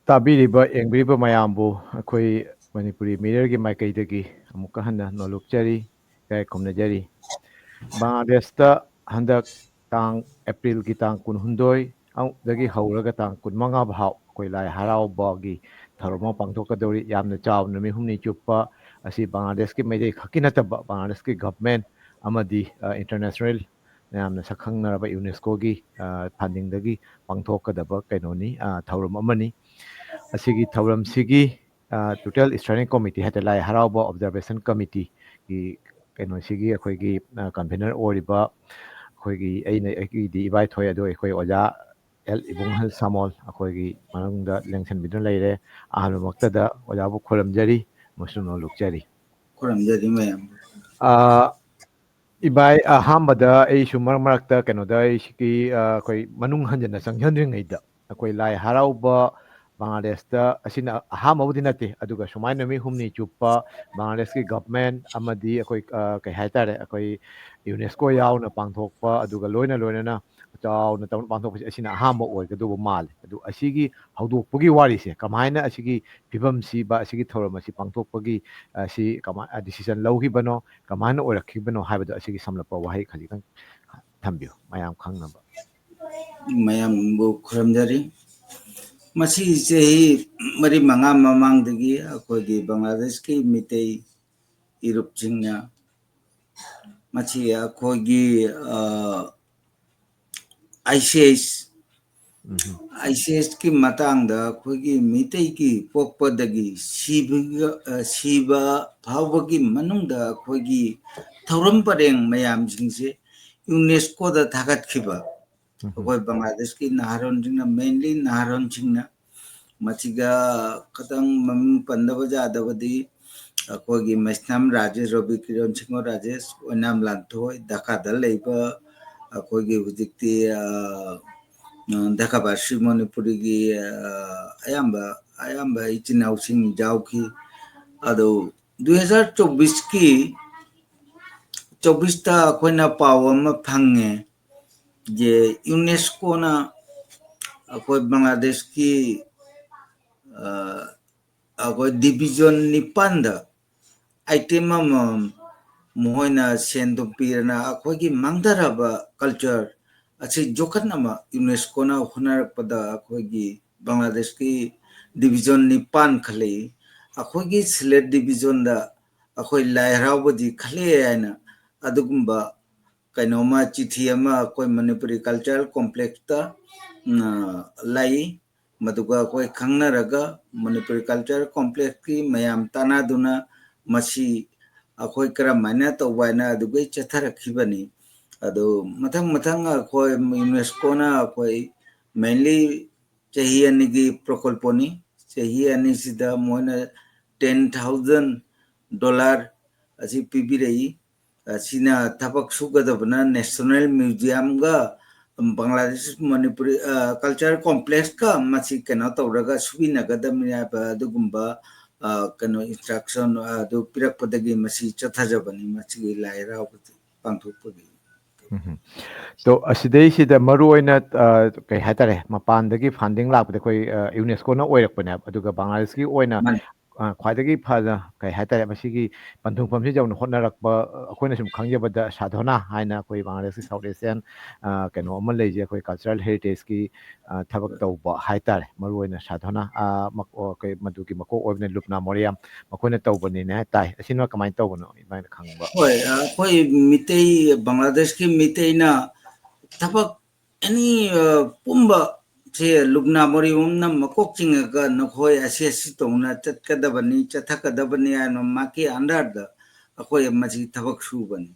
ꯇꯥꯕꯤꯔꯤꯕ ꯌꯦꯡꯕꯤꯔꯤꯕ ꯃꯌꯥꯝꯕꯨ ꯑꯩꯈꯣꯏ ꯃꯅꯤꯄꯨꯔꯤ ꯃꯤꯔꯔꯒꯤ ꯃꯥꯏꯀꯩꯗꯒꯤ ꯑꯃꯨꯛꯀ ꯍꯟꯅ ꯅꯣꯜꯂꯨꯛꯆꯔꯤ, ꯏꯀꯥꯏ ꯈꯨꯝꯅꯖꯔꯤ꯫ ꯕꯪꯒ꯭ꯂꯥꯗꯦꯁꯇ ꯍꯟꯗꯛ ꯇꯥꯡ ꯑꯦꯄ꯭ꯔꯤꯜꯒꯤ ꯇꯥꯡ 22 ꯗꯒꯤ ꯍꯧꯔꯒ ꯇꯥꯡ 15 ꯐꯥꯎ ꯑꯩꯈꯣꯏ ꯂꯥꯏ ꯍꯔꯥꯎꯕꯒꯤ ꯊꯧꯔꯝ ꯑꯃ ꯄꯥꯡꯊꯣꯛꯀꯗꯧꯔꯤ꯫ ꯌꯥꯝꯅ ꯆꯥꯎꯅ ꯅꯨꯃꯤꯠ ꯍꯨꯝꯅꯤ ꯆꯨꯞꯄ ꯑꯁꯤ ꯕꯪꯒ꯭ꯂꯥꯗꯦꯁꯀꯤ ꯃꯩꯇꯩ ꯈꯛꯀꯤ ꯅꯠꯇꯕ ꯕꯪꯒ꯭ꯂꯥꯗꯦꯁꯀꯤ ꯒꯚꯔꯟꯃꯦꯟꯠ ꯑꯃꯗꯤ ꯏꯟꯇꯔꯅꯦꯁꯅꯦꯜ ꯌꯥꯝꯅ ꯁꯛꯈꯪꯅꯔꯕ ꯌꯨꯅꯦꯁꯀꯣꯒꯤ ꯐꯟꯗꯤꯡꯗꯒꯤ ꯄꯥꯡꯊꯣꯛꯀꯗꯕ ꯊꯧꯔꯝ ꯑꯃꯅꯤ꯫ ꯑꯁꯤꯒꯤ ꯊꯧꯔꯝꯁꯤꯒꯤ ꯇꯣꯇꯦꯜ ꯏꯁꯇ꯭ꯔꯥꯏꯅꯤꯡ ꯀꯣꯃꯤꯇꯤ ꯍꯥꯏꯇꯥꯔꯦ, ꯂꯥꯏ ꯍꯔꯥꯎꯕ ꯑꯣꯕꯖꯔꯕꯦꯁꯟ ꯀꯃꯤꯇꯤꯒꯤ ꯀꯩꯅꯣꯁꯤꯒꯤ ꯑꯩꯈꯣꯏꯒꯤ ꯀꯟꯚꯦꯅꯔ ꯑꯣꯏꯔꯤꯕ ꯑꯩꯒꯤꯗꯤ ꯏꯕꯥꯏꯊꯣꯏ, ꯑꯗꯣ ꯑꯩꯈꯣꯏ ꯑꯣꯖꯥ ꯏꯕꯨꯡꯍꯜ ꯁꯥꯃꯣꯜ ꯑꯩꯈꯣꯏꯒꯤ ꯃꯅꯨꯡꯗ ꯂꯦꯡꯁꯟꯕꯤꯗꯨꯅ ꯂꯩꯔꯦ꯫ ꯑꯍꯥꯟꯕꯃꯛꯇꯗ ꯑꯣꯖꯥꯕꯨ ꯈꯨꯔꯨꯝꯖꯔꯤ ꯑꯃꯁꯨꯡ ꯅꯣꯜꯂꯨꯛꯆꯔꯤ꯫ ꯈꯨꯔꯨꯝꯖꯔꯤ ꯃꯌꯥꯝ꯫ ꯏꯕꯥꯏ, ꯑꯍꯥꯟꯕꯗ ꯑꯩꯁꯨ ꯃꯔꯛꯇ ꯀꯩꯅꯣꯗ ꯑꯩꯈꯣꯏ ꯃꯅꯨꯡ ꯍꯟꯖꯤꯟꯅ ꯆꯪꯖꯟꯗ꯭ꯔꯤꯉꯩꯗ ꯑꯩꯈꯣꯏ ꯂꯥꯏ ꯍꯔꯥꯎꯕ ꯕꯪꯒ꯭ꯂꯥꯗꯦꯁꯇ ꯑꯁꯤꯅ ꯑꯍꯥꯟꯕꯕꯨꯗꯤ ꯅꯠꯇꯦ, ꯑꯗꯨꯒ ꯁꯨꯃꯥꯏꯅ ꯅꯨꯃꯤꯠ ꯍꯨꯝꯅꯤ ꯆꯨꯞꯄ ꯕꯪꯒ꯭ꯂꯥꯗꯦꯁꯀꯤ ꯒꯚꯔꯟꯃꯦꯟꯠ ꯑꯃꯗꯤ ꯑꯩꯈꯣꯏ ꯀꯩ ꯍꯥꯏꯇꯥꯔꯦ ꯑꯩꯈꯣꯏ ꯌꯨꯅꯦꯁꯀꯣ ꯌꯥꯎꯅ ꯄꯥꯡꯊꯣꯛꯄ, ꯑꯗꯨꯒ ꯂꯣꯏꯅꯅ ꯆꯥꯎꯅ ꯇꯧꯅ ꯄꯥꯡꯊꯣꯛꯄꯁꯦ ꯑꯁꯤꯅ ꯑꯍꯥꯟꯕ ꯑꯣꯏꯒꯗꯧꯕ ꯃꯥꯜꯂꯦ꯫ ꯑꯗꯨ ꯑꯁꯤꯒꯤ ꯍꯧꯗꯣꯛꯄꯒꯤ ꯋꯥꯔꯤꯁꯦ ꯀꯃꯥꯏꯅ ꯑꯁꯤꯒꯤ ꯐꯤꯕꯝꯁꯤ ꯑꯁꯤꯒꯤ ꯊꯧꯔꯝ ꯑꯁꯤ ꯄꯥꯡꯊꯣꯛꯄꯒꯤ ꯗꯤꯁꯤꯖꯟ ꯂꯧꯈꯤꯕꯅꯣ,ꯀꯃꯥꯏꯅ ꯑꯣꯏꯔꯛꯈꯤꯕꯅꯣ ꯍꯥꯏꯕꯗꯣ ꯑꯁꯤꯒꯤ ꯁꯝꯂꯞꯄ ꯋꯥꯍꯩ ꯈꯖꯤꯛꯇꯪ ꯊꯝꯕꯤꯌꯨ ꯃꯌꯥꯝ ꯈꯪꯅꯕ꯫ ꯃꯌꯥꯝꯕꯨ ꯈꯨꯔꯨꯝꯖꯔꯤ꯫ ꯃꯁꯤ ꯆꯍꯤ 4-5 ꯃꯃꯥꯡꯗꯒꯤ ꯑꯩꯈꯣꯏꯒꯤ ꯕꯪꯒ꯭ꯂꯥꯗꯦꯁꯀꯤ ꯃꯤꯇꯩ ꯏꯔꯨꯞꯁꯤꯡꯅ ꯃꯁꯤ ꯑꯩꯈꯣꯏꯒꯤ ICS ꯃꯇꯥꯡꯗ ꯑꯩꯈꯣꯏꯒꯤ ꯃꯤꯇꯩꯒꯤ ꯄꯣꯛꯄꯗꯒꯤ ꯁꯤꯕ ꯐꯥꯎꯕꯒꯤ ꯃꯅꯨꯡꯗ ꯑꯩꯈꯣꯏꯒꯤ ꯊꯧꯔꯝ ꯄꯔꯦꯡ ꯃꯌꯥꯝꯁꯤꯡꯁꯦ ꯌꯨꯅꯦꯁꯀꯣꯗ ꯊꯥꯒꯠꯈꯤꯕ ꯑꯩꯈꯣꯏ ꯕꯪꯒ꯭ꯂꯥꯗꯦꯁꯀꯤ ꯅꯍꯥꯔꯣꯟꯁꯤꯡꯅ, ꯃꯦꯟꯂꯤ ꯅꯍꯥꯔꯣꯟꯁꯤꯡꯅ ꯃꯁꯤꯒ ꯈꯤꯇꯪ ꯃꯃꯤꯡ ꯄꯟꯗꯕ ꯌꯥꯗꯕꯗꯤ ꯑꯩꯈꯣꯏꯒꯤ ꯃꯩꯁꯅꯥꯝ ꯔꯥꯖꯦꯁ, ꯔꯣꯕꯤ ꯀꯤꯔꯟ ꯁꯤꯡꯍ ꯔꯥꯖꯦꯁ, ꯑꯣꯏꯅꯥꯝ ꯂꯥꯟꯊꯣꯏ, ꯙꯥꯀꯥꯗ ꯂꯩꯕ ꯑꯩꯈꯣꯏꯒꯤ ꯍꯧꯖꯤꯛꯇꯤ ꯙꯥꯀꯥꯕꯥꯁꯤ ꯃꯅꯤꯄꯨꯔꯤꯒꯤ ꯑꯌꯥꯝꯕ ꯏꯆꯤꯟ ꯏꯅꯥꯎꯁꯤꯡ ꯌꯥꯎꯈꯤ꯫ ꯑꯗꯣ 2024ꯇ ꯑꯩꯈꯣꯏꯅ ꯄꯥꯎ ꯑꯃ ꯐꯪꯉꯦ जे यूनेस्कोना अखोई बांग्लादेश की अखोई डिवीजन 9 आइटम मोहना सेंदुम पीरना अखोई की मांगदरबा कल्चर अच्छी जोखनमा यूनेस्कोना होनरपदा अखोई की बांग्लादेश की डिवीजन 9 खले अखोई की सिलेट डिवीजन दा अखोई लायरावबदी खले आयना अदुगुंबा कनोमा चिठी अमा कोई मणिपुरी कल्चरल कॉम्प्लेक्स लाई मदुगा कोई खंगनरगा मणिपुरी कल्चरल कॉम्प्लेक्स की मयाम तानादुना मसी अखोई करमाइना तौबाइना अदुगै चथरखिबनी अदो मथंग मथंग अखोई यूनेस्कोना अखोई मेनली चही अनिगी प्रकल्पनी चही अनिसिदा मोइना $10,000 असी पिबिरई सीना थपक सुगदबना नेशनल म्यूजियम गा बांग्लादेश मणिपुरी कल्चरल कॉम्प्लेक्स का मसी केना तौरगा सुबिनगदमनिया अदुगुंबा कनो इंस्ट्रक्शन अदु पिरकपदगी मसी चथजबनी मसी लाइरावबदी पांथोकपगी। तो असिदैसिदा मरुओइना कई हाइतारे मपानदगी फंडिंग लापदे कोई यूनेस्कोना ओइरकपने अदुगा बांग्लादेशकी ओइना ख्वाइदगी फना कई हाइतारे मसीगी पंथुंगफमसि जौन होनरकपा अखोइना सुम खंगजबदा साधना हाइना कोई बांग्लादेशकी साउथ एशियन कनो अमा लेजे कोई कल्चरल हेरिटेज की थबक तौबा हाइतारे मरुओइना साधना कई मदुगी मको ओइबने लुपना मोरियम मखोइना तौबनिने ताइ असिना कमाइन तौबनो इबाइना खंगबा। होय कोई मितई बांग्लादेश की मितई ना थपक एनी पुंबा से लुगना मोरी उमना मकोक चिंगा नखोय असी तोना चतकदबनी चथकदबनी आनो माकी अंडर द अखोय मसी थबक सुबनी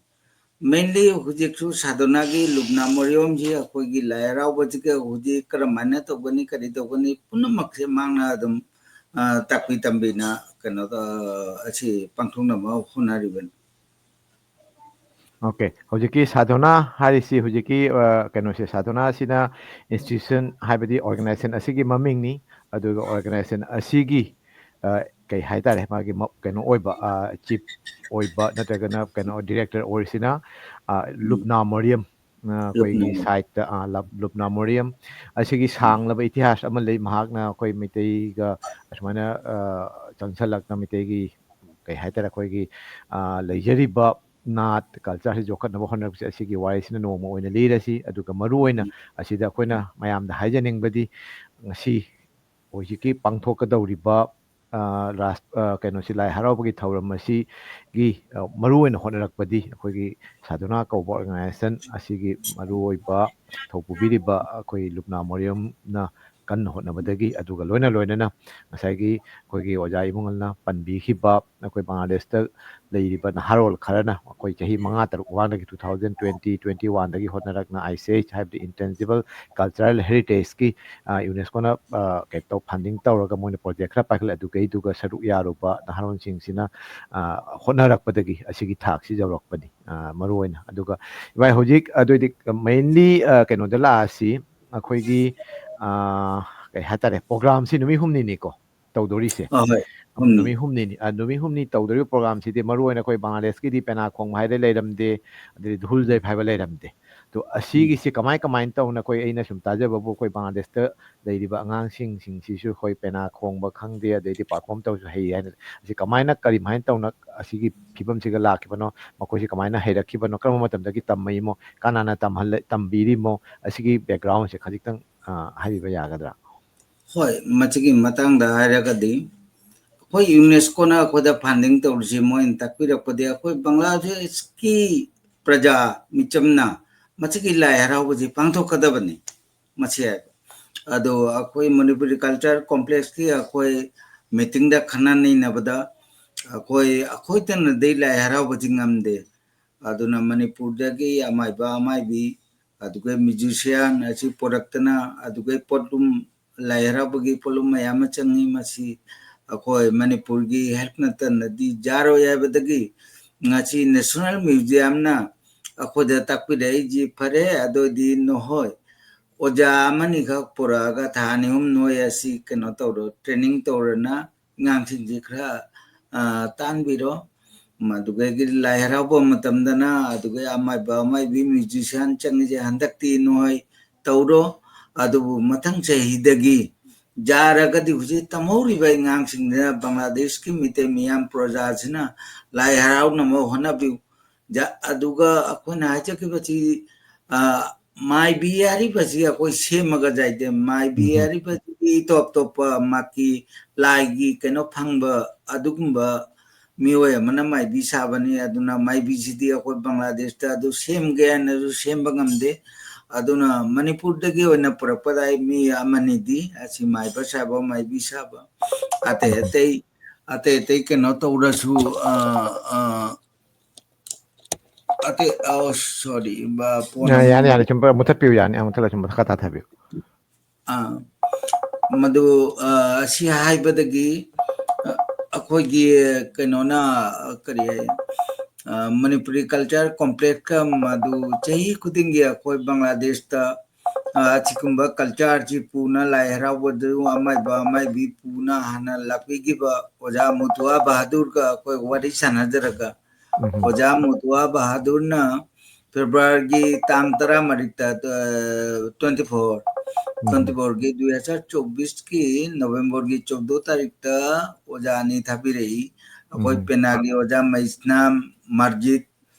मेनली हुजिकसु साधना की लुगना मोरियम जी अखोय की लायराव बजिके हुजि करमाने तो बनी करी तो बनी पुनमक से मांगना दम ताकि तंबिना कनो अच्छी पंखुंगनमा होनारिबन। ओके हुजिकी साधना हारिसी हुजिकी कनोसे साधना सिना इंस्टीट्यूशन हाइबदी ऑर्गेनाइजेशन असिगी ममिंगनी अदुगा ऑर्गेनाइजेशन असिगी कई हाइतारे मागी कनो ओइबा चीफ ओइबा नत्रगना कनो डायरेक्टर ओरिसिना लुपना मरियम ꯑꯩꯈꯣꯏꯒꯤ ꯁꯥꯏꯠꯇ ꯂꯨꯞꯅꯥ ꯃꯣꯔꯤꯌꯝ ꯑꯁꯤꯒꯤ ꯁꯥꯡꯂꯕ ꯏꯇꯤꯍꯥꯁ ꯑꯃ ꯂꯩ ꯃꯍꯥꯛꯅ ꯑꯩꯈꯣꯏ ꯃꯩꯇꯩꯒ ꯑꯁꯨꯃꯥꯏꯅ ꯆꯪꯁꯜꯂꯛꯅ ꯃꯩꯇꯩꯒꯤ ꯀꯩ ꯍꯥꯏꯇꯥꯔꯦ ꯑꯩꯈꯣꯏꯒꯤ ꯂꯩꯖꯔꯤꯕ ꯅꯥꯠ ꯀꯜꯆꯔꯁꯤ ꯌꯣꯛꯈꯠꯅꯕ ꯍꯣꯠꯅꯕꯁꯦ ꯑꯁꯤꯒꯤ ꯋꯥꯔꯤꯁꯤꯅ ꯅꯣꯡꯃ ꯑꯣꯏꯅ ꯂꯤꯔꯁꯤ ꯑꯗꯨꯒ ꯃꯔꯨꯑꯣꯏꯅ ꯑꯁꯤꯗ ꯑꯩꯈꯣꯏꯅ ꯃꯌꯥꯝꯗ ꯍꯥꯏꯖꯅꯤꯡꯕꯗꯤ ꯉꯁꯤ ꯍꯧꯖꯤꯛꯀꯤ ꯄꯥꯡꯊꯣꯛꯀꯗꯧꯔꯤꯕ ꯀꯩꯅꯣꯁꯤ ꯂꯥꯏ ꯍꯔꯥꯎꯕꯒꯤ ꯊꯧꯔꯝ ꯑꯁꯤꯒꯤ ꯃꯔꯨꯑꯣꯏꯅ ꯍꯣꯠꯅꯔꯛꯄꯗꯤ ꯑꯩꯈꯣꯏꯒꯤ ꯁꯥꯗꯨꯅꯥ ꯀꯧꯕ ꯑꯣꯔꯒꯅꯥꯏꯖꯦꯁꯟ ꯑꯁꯤꯒꯤ ꯃꯔꯨꯑꯣꯏꯕ ꯊꯧ ꯄꯨꯕꯤꯔꯤꯕ ꯑꯩꯈꯣꯏ ꯂꯨꯞꯅꯥ ꯃꯣꯔꯤꯌꯝꯅ ꯀꯟꯅ ꯍꯣꯠꯅꯕꯗꯒꯤ ꯑꯗꯨꯒ ꯂꯣꯏꯅꯅ ꯉꯁꯥꯏꯒꯤ ꯑꯩꯈꯣꯏꯒꯤ ꯑꯣꯖꯥ ꯏꯕꯨꯡꯉꯜꯅ ꯄꯟꯕꯤꯈꯤꯕ ꯑꯩꯈꯣꯏ ꯕꯪꯒ꯭ꯂꯥꯗꯦꯁꯇ ꯂꯩꯔꯤꯕ ꯅꯍꯥꯔꯣꯜ ꯈꯔꯅ ꯑꯩꯈꯣꯏ ꯆꯍꯤ 5-6 ꯃꯃꯥꯡꯗꯒꯤ 2020-21ꯗꯒꯤ ꯍꯣꯠꯅꯔꯛꯅ ICH ꯍꯥꯏꯕꯗꯤ ꯏꯟꯇꯦꯟꯖꯤꯕꯜ ꯀꯜꯆꯔꯦꯜ ꯍꯦꯔꯤꯇꯦꯖꯀꯤ ꯌꯨꯅꯦꯁꯀꯣꯅ ꯀꯩꯇꯧ ꯐꯟꯗꯤꯡ ꯇꯧꯔꯒ ꯃꯣꯏꯅ ꯄ꯭ꯔꯣꯖꯦꯛ ꯈꯔ ꯄꯥꯏꯈꯠꯂꯦ ꯑꯗꯨꯒ ꯁꯔꯨꯛ ꯌꯥꯔꯨꯕ ꯅꯍꯥꯔꯣꯟꯁꯤꯡꯁꯤꯅ ꯍꯣꯠꯅꯔꯛꯄꯗꯒꯤ ꯑꯁꯤꯒꯤ ꯊꯥꯛꯁꯤ ꯌꯧꯔꯛꯄꯅꯤ ꯃꯔꯨꯑꯣꯏꯅ ꯑꯗꯨꯒ ꯏꯚꯥꯏ ꯍꯧꯖꯤꯛ ꯑꯗꯨꯏꯗꯤ ꯃꯦꯟꯂꯤ ꯀꯩꯅꯣꯗ ꯂꯥꯛꯑꯁꯤ ꯑꯩꯈꯣꯏꯒꯤ ꯀꯩ ꯍꯥꯏꯇꯥꯔꯦ ꯄ꯭ꯔꯣꯒ꯭ꯔꯥꯝꯁꯤ ꯅꯨꯃꯤꯠ 5ꯅꯤꯅꯤꯀꯣ ꯇꯧꯗꯣꯔꯤꯁꯦ ꯅꯨꯃꯤꯠ 5ꯅꯤꯅꯤ ꯅꯨꯃꯤꯠ 5ꯅꯤ ꯇꯧꯗꯣꯔꯤꯕ ꯄ꯭ꯔꯣꯒ꯭ꯔꯥꯝꯁꯤꯗꯤ ꯃꯔꯨꯑꯣꯏꯅ ꯑꯩꯈꯣꯏ ꯕꯪꯒ꯭ꯂꯥꯗꯦꯁꯀꯤꯗꯤ ꯄꯦꯅꯥ ꯈꯣꯡꯕ ꯍꯥꯏꯔꯦ ꯂꯩꯔꯝꯗꯦ ꯑꯗꯩ ꯙꯨꯜꯖꯩ ꯍꯥꯏꯕ ꯂꯩꯔꯝꯗꯦ ꯑꯗꯣ ꯑꯁꯤꯒꯤꯁꯤ ꯀꯃꯥꯏꯅ ꯇꯧꯅ ꯑꯩꯈꯣꯏ ꯑꯩꯅ ꯁꯨꯝ ꯇꯥꯖꯕꯕꯨ ꯑꯩꯈꯣꯏ ꯕꯪꯒ꯭ꯂꯥꯗꯦꯁꯇ ꯂꯩꯔꯤꯕ ꯑꯉꯥꯡꯁꯤꯡꯁꯤꯁꯨ ꯑꯩꯈꯣꯏ ꯄꯦꯅꯥ ꯈꯣꯡꯕ ꯈꯪꯗꯦ ꯑꯗꯩꯗꯤ ꯄꯥꯔꯐꯣꯝ ꯇꯧꯁꯨ ꯍꯩ ꯍꯥꯏꯅ ꯑꯁꯤ ꯀꯃꯥꯏꯅ ꯇꯧꯅ ꯑꯁꯤꯒꯤ ꯐꯤꯕꯝꯁꯤꯒ ꯂꯥꯛꯈꯤꯕꯅꯣ ꯃꯈꯣꯏꯁꯤ ꯀꯃꯥꯏꯅ ꯍꯩꯔꯛꯈꯤꯕꯅꯣ ꯀꯔꯝꯕ ꯃꯇꯝꯗꯒꯤ ꯇꯝꯃꯛꯏꯃꯣ ꯀꯅꯥꯅ ꯇꯝꯕꯤꯔꯤꯃꯣ ꯑꯁꯤꯒꯤ ꯕꯦꯛꯒ꯭ꯔꯥꯎꯟꯁꯦ ꯈꯖꯤꯛꯇꯪ ꯍꯥꯏꯕꯤꯕ ꯌꯥꯒꯗ꯭ꯔꯥ? ꯍꯣꯏ ꯃꯁꯤꯒꯤ ꯃꯇꯥꯡꯗ ꯍꯥꯏꯔꯒꯗꯤ ꯑꯩꯈꯣꯏ ꯌꯨꯅꯦꯁꯀꯣꯅ ꯑꯩꯈꯣꯏꯗ ꯐꯟꯗꯤꯡ ꯇꯧꯔꯤꯁꯤ ꯃꯣꯏꯅ ꯇꯥꯛꯄꯤꯔꯛꯄꯗꯤ ꯑꯩꯈꯣꯏ ꯕꯪꯒ꯭ꯂꯥꯗꯦꯁꯀꯤ ꯄ꯭ꯔꯖꯥ ꯃꯤꯆꯝꯅ ꯃꯁꯤꯒꯤ ꯂꯥꯏ ꯍꯔꯥꯎꯕꯁꯤ ꯄꯥꯡꯊꯣꯛꯀꯗꯕꯅꯤ ꯃꯁꯤ ꯑꯗꯣ ꯑꯩꯈꯣꯏ ꯃꯅꯤꯄꯨꯔꯤ ꯀꯜꯆꯔ ꯀꯣꯝꯄ꯭ꯂꯦꯛꯁꯀꯤ ꯑꯩꯈꯣꯏ ꯃꯤꯇꯤꯡꯗ ꯈꯟꯅ ꯅꯩꯅꯕꯗ ꯑꯩꯈꯣꯏꯇꯅꯗꯤ ꯂꯥꯏ ꯍꯔꯥꯎꯕꯁꯤ ꯉꯝꯗꯦ ꯑꯗꯨꯅ ꯃꯅꯤꯄꯨꯔꯗꯒꯤ ꯑꯃꯥꯏꯕ ꯑꯃꯥꯏꯕꯤ ꯑꯗꯨꯒ ꯃ꯭ꯌꯨꯖꯤꯁꯤꯌꯥꯟ ꯑꯁꯤ ꯄꯣꯔꯛꯇꯅ ꯑꯗꯨꯒ ꯄꯣꯠꯂꯨꯝ ꯂꯥꯏ ꯍꯔꯥꯎꯕꯒꯤ ꯄꯣꯠꯂꯨꯝ ꯃꯌꯥꯝ ꯑꯃ ꯆꯪꯉꯤ ꯃꯁꯤ ꯑꯩꯈꯣꯏ ꯃꯅꯤꯄꯨꯔꯒꯤ ꯍꯦꯜꯞ ꯅꯠꯇꯅꯗꯤ ꯌꯥꯔꯣꯏ ꯍꯥꯏꯕꯗꯒꯤ ꯉꯁꯤ ꯅꯦꯁꯅꯦꯜ ꯃ꯭ꯌꯨꯖꯤꯌꯝꯅ ꯑꯩꯈꯣꯏꯗ ꯇꯥꯛꯄꯤꯔꯛꯏꯁꯤ ꯐꯔꯦ ꯑꯗꯨꯗꯤ ꯅꯣꯍꯣꯏ ꯑꯣꯖꯥ ꯑꯃꯅꯤꯈꯛ ꯄꯨꯔꯛꯑꯒ ꯊꯥ 2-3 ꯅꯣꯏ ꯑꯁꯤ ꯀꯩꯅꯣ ꯇꯧꯔꯣ ꯇ꯭ꯔꯦꯅꯤꯡ ꯇꯧꯔꯅ ꯑꯉꯥꯡꯁꯤꯡꯁꯤ ꯈꯔ ꯇꯥꯟꯕꯤꯔꯣ ꯃꯗꯨꯒꯤ ꯂꯥꯏ ꯍꯔꯥꯎꯕ ꯃꯇꯝꯗꯅ ꯑꯗꯨꯒ ꯑꯃꯥꯏꯕ ꯑꯃꯥꯏꯕꯤ ꯃ꯭ꯌꯨꯖꯤꯁꯤꯌꯥꯟ ꯆꯪꯉꯤꯁꯦ ꯍꯟꯗꯛꯇꯤ ꯅꯣꯏ ꯇꯧꯔꯣ ꯑꯗꯨꯕꯨ ꯃꯊꯪ ꯆꯍꯤꯗꯒꯤ ꯌꯥꯔꯒꯗꯤ ꯍꯧꯖꯤꯛ ꯇꯝꯍꯧꯔꯤꯕ ꯑꯉꯥꯡꯁꯤꯡꯁꯤꯅ ꯕꯪꯒ꯭ꯂꯥꯗꯦꯁꯀꯤ ꯃꯤꯇꯩ ꯃꯤꯌꯥꯝ ꯄ꯭ꯔꯖꯥꯁꯤꯅ ꯂꯥꯏ ꯍꯔꯥꯎꯅꯕ ꯍꯣꯠꯅꯕꯤꯌꯨ ꯑꯗꯨꯒ ꯑꯩꯈꯣꯏꯅ ꯍꯥꯏꯖꯈꯤꯕꯁꯤ ꯃꯥꯏꯕꯤ ꯍꯥꯏꯔꯤꯕꯁꯤ ꯑꯩꯈꯣꯏ ꯁꯦꯝꯃꯒ ꯌꯥꯏꯗꯦ ꯃꯥꯏꯕꯤ ꯍꯥꯏꯔꯤꯕꯁꯤꯗꯤ ꯑꯇꯣꯞ ꯃꯥꯒꯤ ꯂꯥꯏꯒꯤ ꯀꯩꯅꯣ ꯐꯪꯕ ꯑꯗꯨꯒꯨꯝꯕ ꯃꯤꯑꯣꯏ ꯑꯃꯅ ꯃꯥꯏꯕꯤ ꯁꯥꯕꯅꯤ ꯑꯗꯨꯅ ꯃꯥꯏꯕꯤꯁꯤꯗꯤ ꯑꯩꯈꯣꯏ ꯕꯪꯒ꯭ꯂꯥꯗꯦꯁꯇ ꯑꯗꯨ ꯁꯦꯝꯒꯦ ꯍꯥꯏꯅꯁꯨ ꯁꯦꯝꯕ ꯉꯝꯗꯦ ꯑꯗꯨꯅ ꯃꯅꯤꯄꯨꯔꯗꯒꯤ ꯑꯣꯏꯅ ꯄꯨꯔꯛꯄꯗ ꯃꯤ ꯑꯃꯅꯤꯗꯤ ꯑꯁꯤ ꯃꯥꯏꯕ ꯁꯥꯕ ꯃꯥꯏꯕꯤ ꯁꯥꯕ ꯑꯇꯩ ꯀꯩꯅꯣ ꯇꯧꯔꯁꯨ ꯁꯣꯔꯤ ꯐꯣꯟ ꯌꯥꯅꯤ ꯁꯨꯝ ꯃꯨꯊꯠꯄꯤꯌꯨ ꯌꯥꯅꯤ ꯃꯨꯊꯠꯂ ꯁꯨꯝ ꯃꯈꯥ ꯇꯥꯊꯕꯤꯌꯨ ꯃꯗꯨ ꯑꯁꯤ ꯍꯥꯏꯕꯗꯒꯤ ꯑꯩꯈꯣꯏꯒꯤ ꯀꯩꯅꯣꯅ ꯀꯔꯤ ꯃꯅꯤꯄꯨꯔꯤ ꯀꯜꯆꯔ ꯀꯣꯝꯄ꯭ꯂꯦꯛꯁꯀ ꯃꯗꯨ ꯆꯍꯤ ꯈꯨꯗꯤꯡꯒꯤ ꯑꯩꯈꯣꯏ ꯕꯪꯒ꯭ꯂꯥꯗꯦꯁꯇ ꯑꯁꯤꯒꯨꯝꯕ ꯀꯜꯆꯔꯁꯤ ꯄꯨꯅ ꯂꯥꯏ ꯍꯔꯥꯎꯕꯗꯨ ꯑꯃꯥꯏꯕ ꯑꯃꯥꯏꯕꯤ ꯄꯨꯅ ꯍꯥꯟꯅ ꯂꯥꯛꯄꯤꯈꯤꯕ ꯑꯣꯖꯥ ꯃꯨꯇꯨꯋꯥ ꯕꯍꯥꯗꯨꯔꯒ ꯑꯩꯈꯣꯏ ꯋꯥꯔꯤ ꯁꯥꯟꯅꯖꯔꯒ ꯑꯣꯖꯥ ꯃꯨꯇꯨꯋꯥ ꯕꯍꯥꯗꯨꯔꯅ ꯐꯦꯕ꯭ꯔꯨꯋꯥꯔꯤꯒꯤ ꯇꯥꯡ 14 24ꯒꯤ 2024ꯒꯤ ꯅꯕꯦꯝꯕꯔꯒꯤ 14 तारीखꯇ ꯑꯣꯖꯥ ꯑꯅꯤ ꯊꯥꯕꯤꯔꯛꯏ ꯑꯩꯈꯣꯏ ꯄꯦꯅꯥꯒꯤ ꯑꯣꯖꯥ ꯃꯩꯁꯅꯥꯝ ꯃꯥꯔꯖꯤꯠ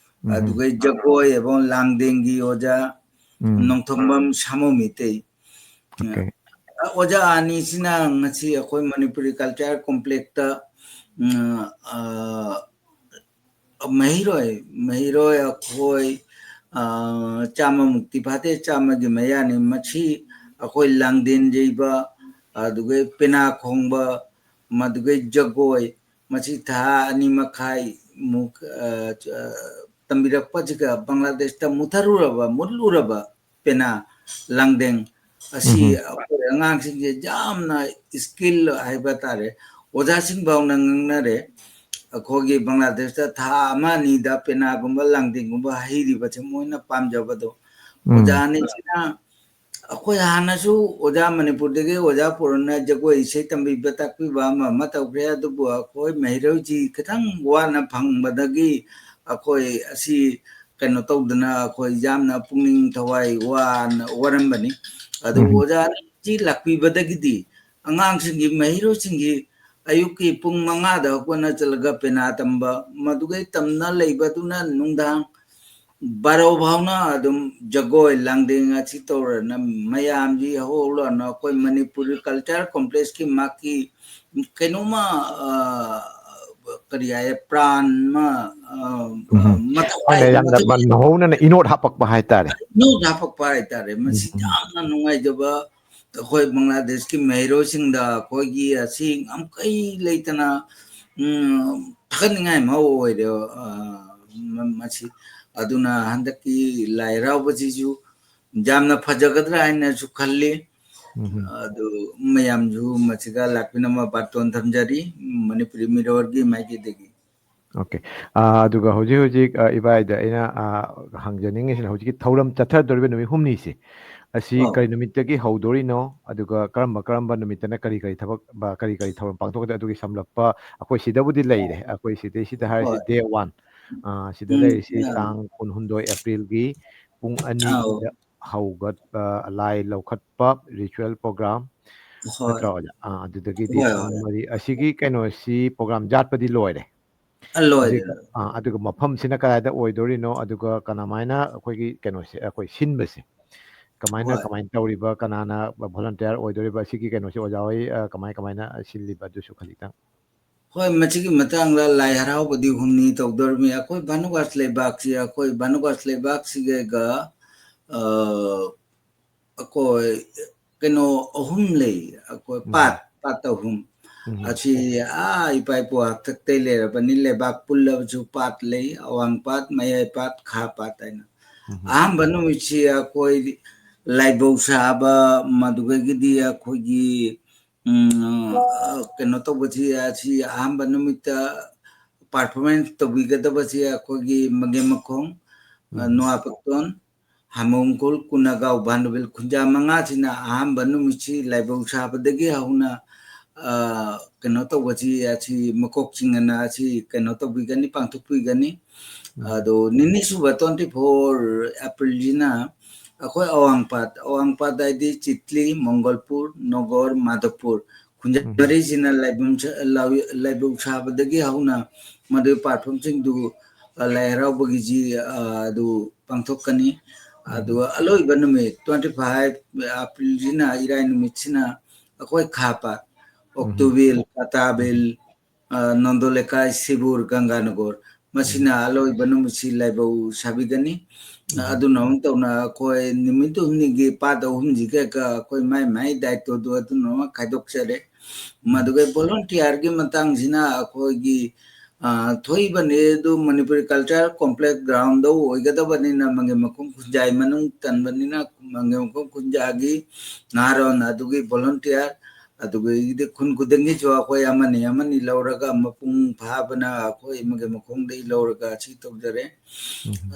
ꯑꯗꯨꯒ ꯖꯒꯣꯏ ꯑꯦꯕꯣꯡ ꯂꯥꯡꯗꯦꯡꯒꯤ ꯑꯣꯖꯥ ꯅꯣꯡꯊꯣꯝꯕꯝ ꯁꯥꯃꯨ ꯃꯤꯇꯩ ꯑꯣꯖꯥ ꯑꯅꯤꯁꯤꯅ ꯉꯁꯤ ꯑꯩꯈꯣꯏ ꯃꯅꯤꯄꯨꯔꯤ ꯀꯜꯆꯔ ꯀꯣꯝꯄ꯭ꯂꯦꯛꯁꯇ ꯃꯍꯩꯔꯣꯏ ꯑꯩꯈꯣꯏ ꯆꯥꯝꯃꯃꯨꯛꯇꯤ ꯐꯥꯗꯦ 100ꯒꯤ ꯃꯌꯥꯅꯤ ꯃꯁꯤ ꯑꯩꯈꯣꯏ ꯂꯥꯡꯗꯦꯟ ꯌꯩꯕ ꯑꯗꯨꯒ ꯄꯦꯅꯥ ꯈꯣꯡꯕ ꯃꯗꯨꯒ ꯖꯒꯣꯏ ꯃꯁꯤ ꯊꯥ 2.5 ꯇꯝꯕꯤꯔꯛꯄꯁꯤꯒ ꯕꯪꯒ꯭ꯂꯥꯗꯦꯁꯇ ꯃꯨꯠꯂꯨꯔꯕ ꯄꯦꯅꯥ ꯂꯥꯡꯗꯦꯡ ꯑꯁꯤ ꯑꯩꯈꯣꯏ ꯑꯉꯥꯡꯁꯤꯡꯁꯦ ꯌꯥꯝꯅ ꯏꯁꯀꯤꯜ ꯍꯥꯏꯕ ꯇꯥꯔꯦ ꯑꯣꯖꯥꯁꯤꯡ ꯐꯥꯎꯅ ꯉꯥꯡꯅꯔꯦ ꯑꯩꯈꯣꯏꯒꯤ ꯕꯪꯒ꯭ꯂꯥꯗꯦꯁꯇ ꯊꯥ 1-2ꯗ ꯄꯦꯅꯥꯒꯨꯝꯕ ꯂꯥꯡꯗꯦꯡꯒꯨꯝꯕ ꯍꯩꯔꯤꯕꯁꯦ ꯃꯣꯏꯅ ꯄꯥꯝꯖꯕꯗꯣ ꯑꯣꯖꯥ ꯑꯅꯤꯁꯤꯅ ꯑꯩꯈꯣꯏ ꯍꯥꯟꯅꯁꯨ ꯑꯣꯖꯥ ꯃꯅꯤꯄꯨꯔꯗꯒꯤ ꯑꯣꯖꯥ ꯄꯨꯔꯅ ꯖꯒꯣꯏ ꯏꯁꯩ ꯇꯝꯕꯤꯕ ꯇꯥꯛꯄꯤꯕ ꯑꯃ ꯇꯧꯈ꯭ꯔꯦ ꯑꯗꯨꯕꯨ ꯑꯩꯈꯣꯏ ꯃꯍꯩꯔꯣꯏꯁꯤ ꯈꯤꯇꯪ ꯋꯥꯅ ꯐꯪꯕꯗꯒꯤ ꯑꯩꯈꯣꯏ ꯑꯁꯤ kano tawdana akhoi jamna pungning thawai warambani adu oja ji lakpi badagidi angang singi mahiro singi ayuki pung mangada kona chalaga pena tamba madugai tamna leibaduna nungdang baro bhauna adum jagoi langding achi torna mayam ji holo na koi manipuri culture complex ki maki kenoma kariya pran ma Hoine mathai yamna man mahona na inot hapak ba hai tare no dapak pa itare masi jamna nungai jaba khoi Bangladesh ki mehro sing da khoi gi asing am kai leitana thakan ngai ma oi de masi aduna handaki lairau baji ju jamna phajagadra aina su khalli adu mayam ju machiga lakpina ma baton thamjari Manipuri Mirror gi maiki degi Okay. Aduga hojik ibaida ina hangjaningi hojiki thauram chathadoribe numi humni si asi kari numittagi haudori no aduga karamba numittana kari thabak ba kari thauram pangthokda adugi samlappa akoi sidabudi leire akoi sida harisi day 1 sida leire si tang 16 April gi pung ani da haugat alai laukhatpa ritual program natra oja adudagi di pung mari asigi kaino si program jatpadi loire ꯑꯗꯨꯒ ꯃꯐꯝꯁꯤꯅ ꯀꯗꯥꯏꯗ ꯑꯣꯏꯗꯣꯔꯤꯅꯣ ꯑꯗꯨꯒ ꯀꯅꯥꯃꯥꯏꯅ ꯑꯩꯈꯣꯏꯒꯤ ꯀꯩꯅꯣꯁꯦ ꯑꯩꯈꯣꯏ ꯁꯤꯟꯕꯁꯦ ꯀꯃꯥꯏꯅ ꯇꯧꯔꯤꯕ ꯀꯅꯥꯅ volunteer ꯑꯣꯏꯗꯣꯔꯤꯕ ꯑꯁꯤꯒꯤ ꯀꯩꯅꯣꯁꯦ ꯑꯣꯖꯥ ꯍꯣꯏ ꯀꯃꯥꯏꯅ ꯁꯤꯜꯂꯤꯕ ꯑꯗꯨꯁꯨ ꯈꯖꯤꯛꯇꯪ ꯍꯣꯏ ꯃꯁꯤꯒꯤ ꯃꯇꯥꯡꯗ ꯂꯥꯏ ꯍꯔꯥꯎꯕꯗꯤ ꯍꯨꯝꯅꯤ ꯇꯧꯗꯣꯔꯤꯃꯤ ꯑꯩꯈꯣꯏ ꯚꯥꯅꯨꯒꯥꯁ ꯂꯩꯕꯥꯛꯁꯤ ꯑꯩꯈꯣꯏ ꯚꯥꯅꯨꯒꯥꯁ ꯂꯩꯕꯥꯛꯁꯤꯒ ꯑꯩꯈꯣꯏ ꯀꯩꯅꯣ ꯑꯍꯨꯝ ꯂꯩ ꯑꯩꯈꯣꯏ ꯄꯥꯠ ꯑꯍꯨꯝ ꯑꯁꯤ ꯏꯄꯥ ꯏꯄꯨ ꯍꯥꯛꯇꯛꯇꯩ ꯂꯩꯔꯕꯅꯤ ꯂꯩꯕꯥꯛ ꯄꯨꯜꯂꯕꯁꯨ ꯄꯥꯠ ꯂꯩ ꯑꯋꯥꯡ ꯄꯥꯠ ꯃꯌꯥꯏ ꯄꯥꯠ ꯈꯥ ꯄꯥꯠ ꯍꯥꯏꯅ ꯑꯍꯥꯟꯕ ꯅꯨꯃꯤꯠꯁꯤ ꯑꯩꯈꯣꯏ ꯂꯥꯏꯕꯧ ꯁꯥꯕ ꯃꯗꯨꯗꯒꯤꯗꯤ ꯑꯩꯈꯣꯏꯒꯤ keno to bachi achi ahamba numita performance to bigada bachi akogi magemakong noa pakton hamongkol kunaga ubhanubel kunja manga china ahamba numichi laibau sabadagi hauna keno to bachi achi makok chingana achi keno to bigani pangthuk bigani ado nini suba 24 April jina akhoi awangpat daidi chitli mongolpur nogor madhopur kunjari jina laibum sabadagi hauna madu platform sing du lairau bagi ji du pangthokani adu aloi banume 25 April jina irai numit sina akhoi khapa Octobil Katabil Nondolekai Sibur Ganganagor masina aloi banumisi laibau sabigani aduna untona koi nimitu nigi pada humji ka koi mai daito do aduna khaidok sare madugai volunteer gi matang jina koi gi thoi bane do Manipuri culture complex ground do oigada bani na mange makum kunjai manung tan bani na mange makum kunjagi naron adugi volunteer adugi ide kun kudengi jo koi amani lauraga mapung phabana koi mange makum dei lauraga chi tokjare